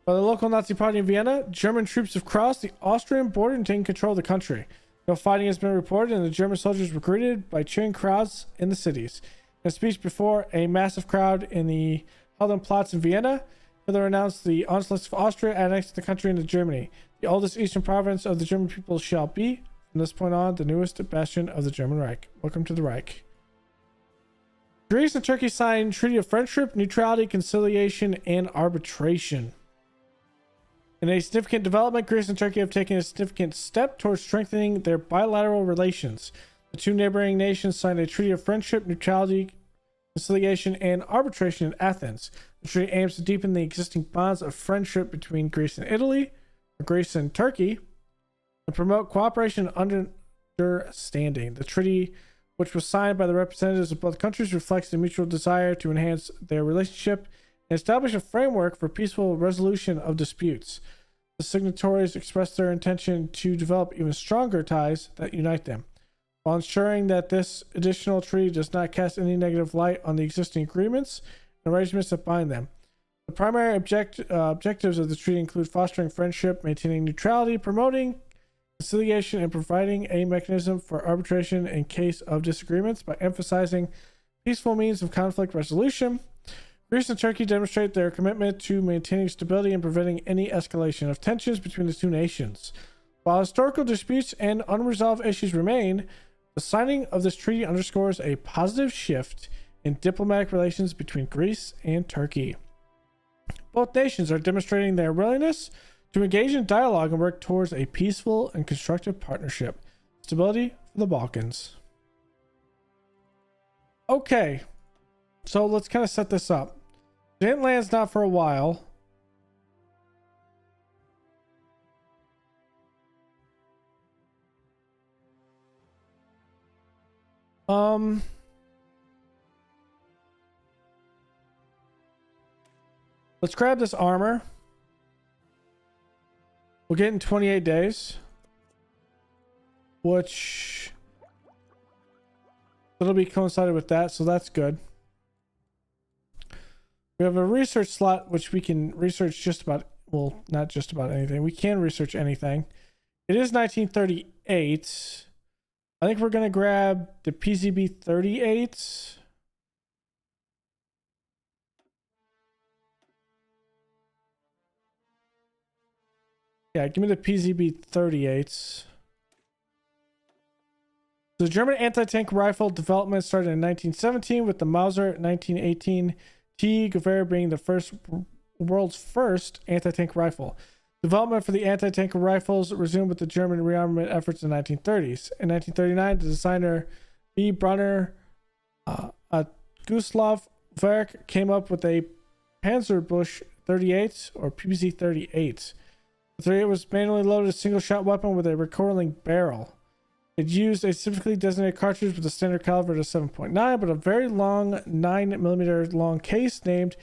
by the local Nazi party in Vienna, German troops have crossed the Austrian border and taken control of the country. No fighting has been reported, and the German soldiers were greeted by cheering crowds in the cities. In a speech before a massive crowd in the Heldenplatz in Vienna, Hitler announced the Anschluss of Austria annexed the country into Germany. The oldest eastern province of the German people shall be, from this point on, the newest bastion of the German Reich. Welcome to the Reich. Greece and Turkey signed Treaty of Friendship, Neutrality, Conciliation, and Arbitration. In a significant development, Greece and Turkey have taken a significant step towards strengthening their bilateral relations. The two neighboring nations signed a Treaty of Friendship, Neutrality, Conciliation, and Arbitration in Athens. The treaty aims to deepen the existing bonds of friendship between Greece and Italy, or Greece and Turkey, and promote cooperation and understanding. The treaty, which was signed by the representatives of both countries, reflects the mutual desire to enhance their relationship and establish a framework for peaceful resolution of disputes. The signatories expressed their intention to develop even stronger ties that unite them, while ensuring that this additional treaty does not cast any negative light on the existing agreements and arrangements that bind them. The primary objectives of the treaty include fostering friendship, maintaining neutrality, promoting conciliation, and providing a mechanism for arbitration in case of disagreements by emphasizing peaceful means of conflict resolution. Greece and Turkey demonstrate their commitment to maintaining stability and preventing any escalation of tensions between the two nations. While historical disputes and unresolved issues remain, the signing of this treaty underscores a positive shift in diplomatic relations between Greece and Turkey. Both nations are demonstrating their willingness to engage in dialogue and work towards a peaceful and constructive partnership. Stability for the Balkans. Okay, so let's kind of set this up. Didn't land's not for a while. Let's grab this armor. We'll get in 28 days, which it'll be coincided with that, so that's good. We have a research slot which we can research just about, well, not just about anything. We can research anything. It is 1938. I think we're going to grab the PZB 38. Yeah, give me the PZB 38s. The German anti-tank rifle development started in 1917 with the Mauser 1918 T. Gewehr being the world's first anti-tank rifle. Development for the anti-tank rifles resumed with the German rearmament efforts in the 1930s. In 1939, the designer B. Brunner Guslav Werk came up with a Panzerbusch 38 or PPZ 38. The 38 was manually loaded single-shot weapon with a recoiling barrel. It used a specifically designated cartridge with a standard caliber of 7.9, but a very long 9mm long case named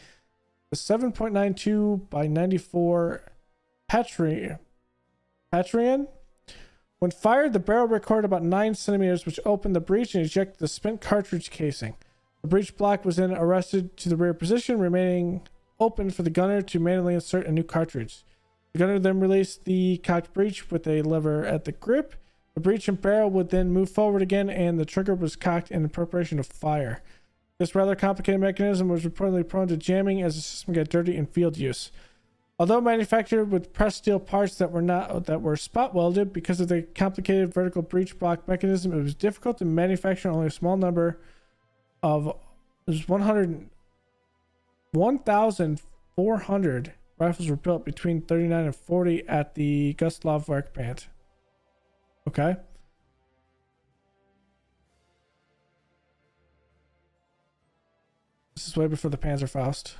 the 7.92 by 94 Patreon. When fired, the barrel recoiled about 9 centimeters, which opened the breech and ejected the spent cartridge casing. The breech block was then arrested to the rear position, remaining open for the gunner to manually insert a new cartridge. The gunner then released the cocked breech with a lever at the grip. The breech and barrel would then move forward again, and the trigger was cocked in preparation to fire. This rather complicated mechanism was reportedly prone to jamming as the system got dirty in field use. Although manufactured with pressed steel parts that were spot welded, because of the complicated vertical breech block mechanism, it was difficult to manufacture. Only a small number of 1,400 rifles were built between 39 and 40 at the Gustav Werk plant. Okay. This is way before the Panzerfaust.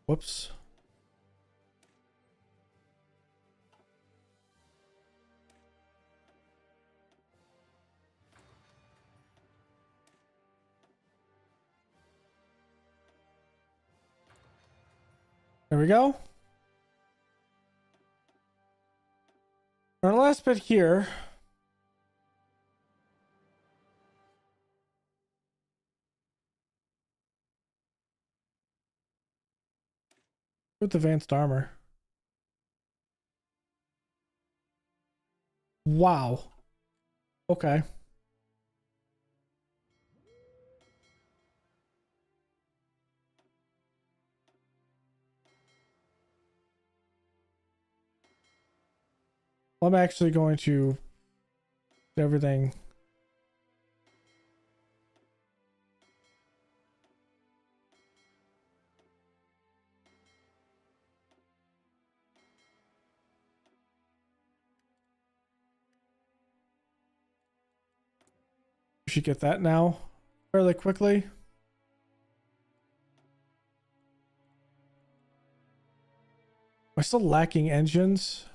Whoops. There we go. Our last bit here. With advanced armor. Wow. Okay. I'm actually going to do everything. We should get that now fairly quickly. Am I still lacking engines?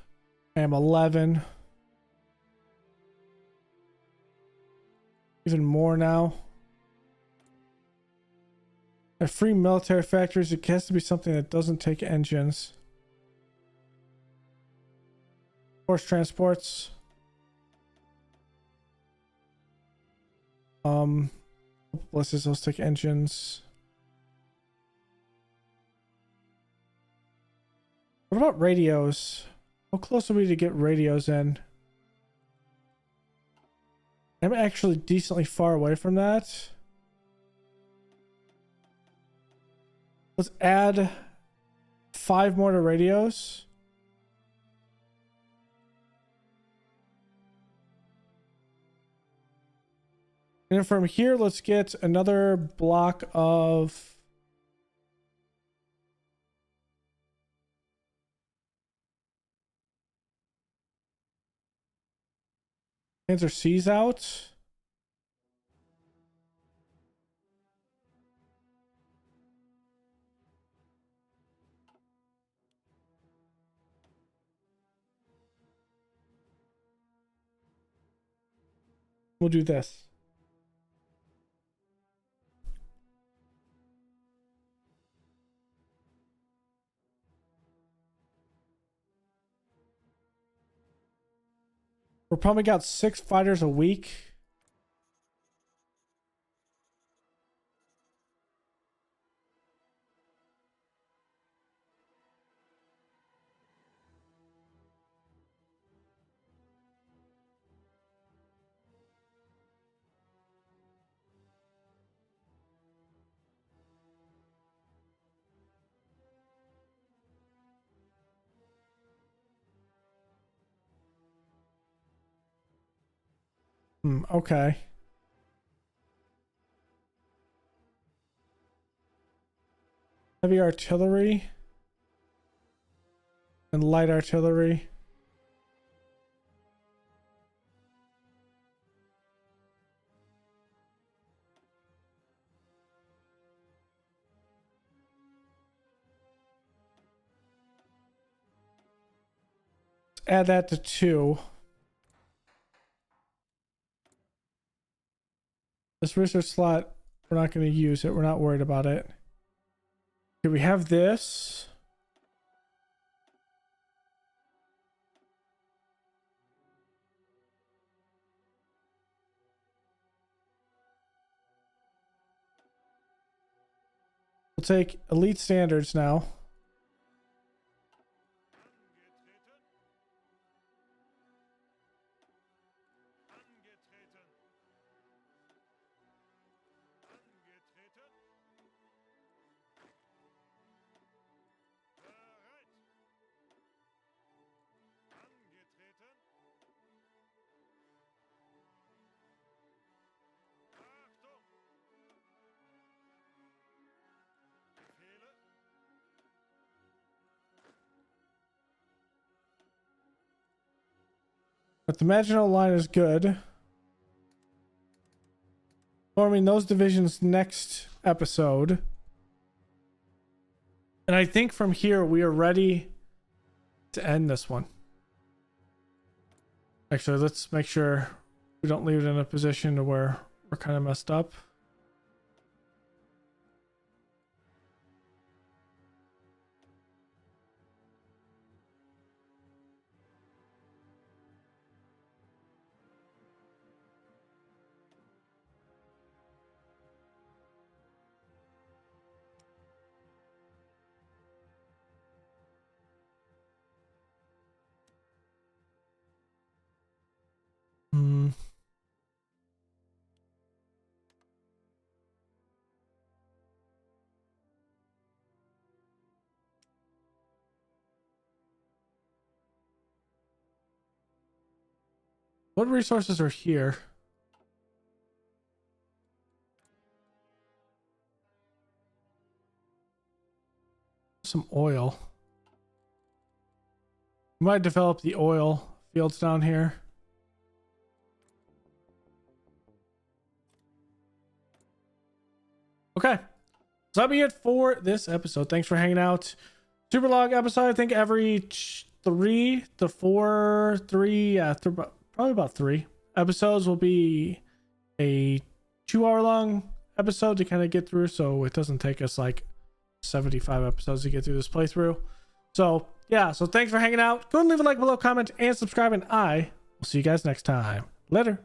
I am 11. Even more now. At free military factories, it has to be something that doesn't take engines. Force transports. Blesses, those take engines. What about radios? How close are we to get radios in? I'm actually decently far away from that. Let's add 5 more to radios. And then from here, let's get another block of... Panzer C's out. We'll do this. We're probably got 6 fighters a week. Okay. Heavy artillery and light artillery. Add that to 2. This research slot, we're not going to use it. We're not worried about it. Okay, we have this. We'll take elite standards now. But the Maginot Line is good. Forming those divisions next episode. And I think from here we are ready to end this one. Actually, let's make sure we don't leave it in a position to where we're kind of messed up. What resources are here? Some oil. We might develop the oil fields down here. Okay. So that'll be it for this episode. Thanks for hanging out. Super long episode. I think every 3 to 4, probably about 3 episodes will be a 2-hour long episode to kind of get through, so it doesn't take us like 75 episodes to get through this playthrough. So yeah, so thanks for hanging out. Go and leave a like below, comment, and subscribe, and I will see you guys next time. Later.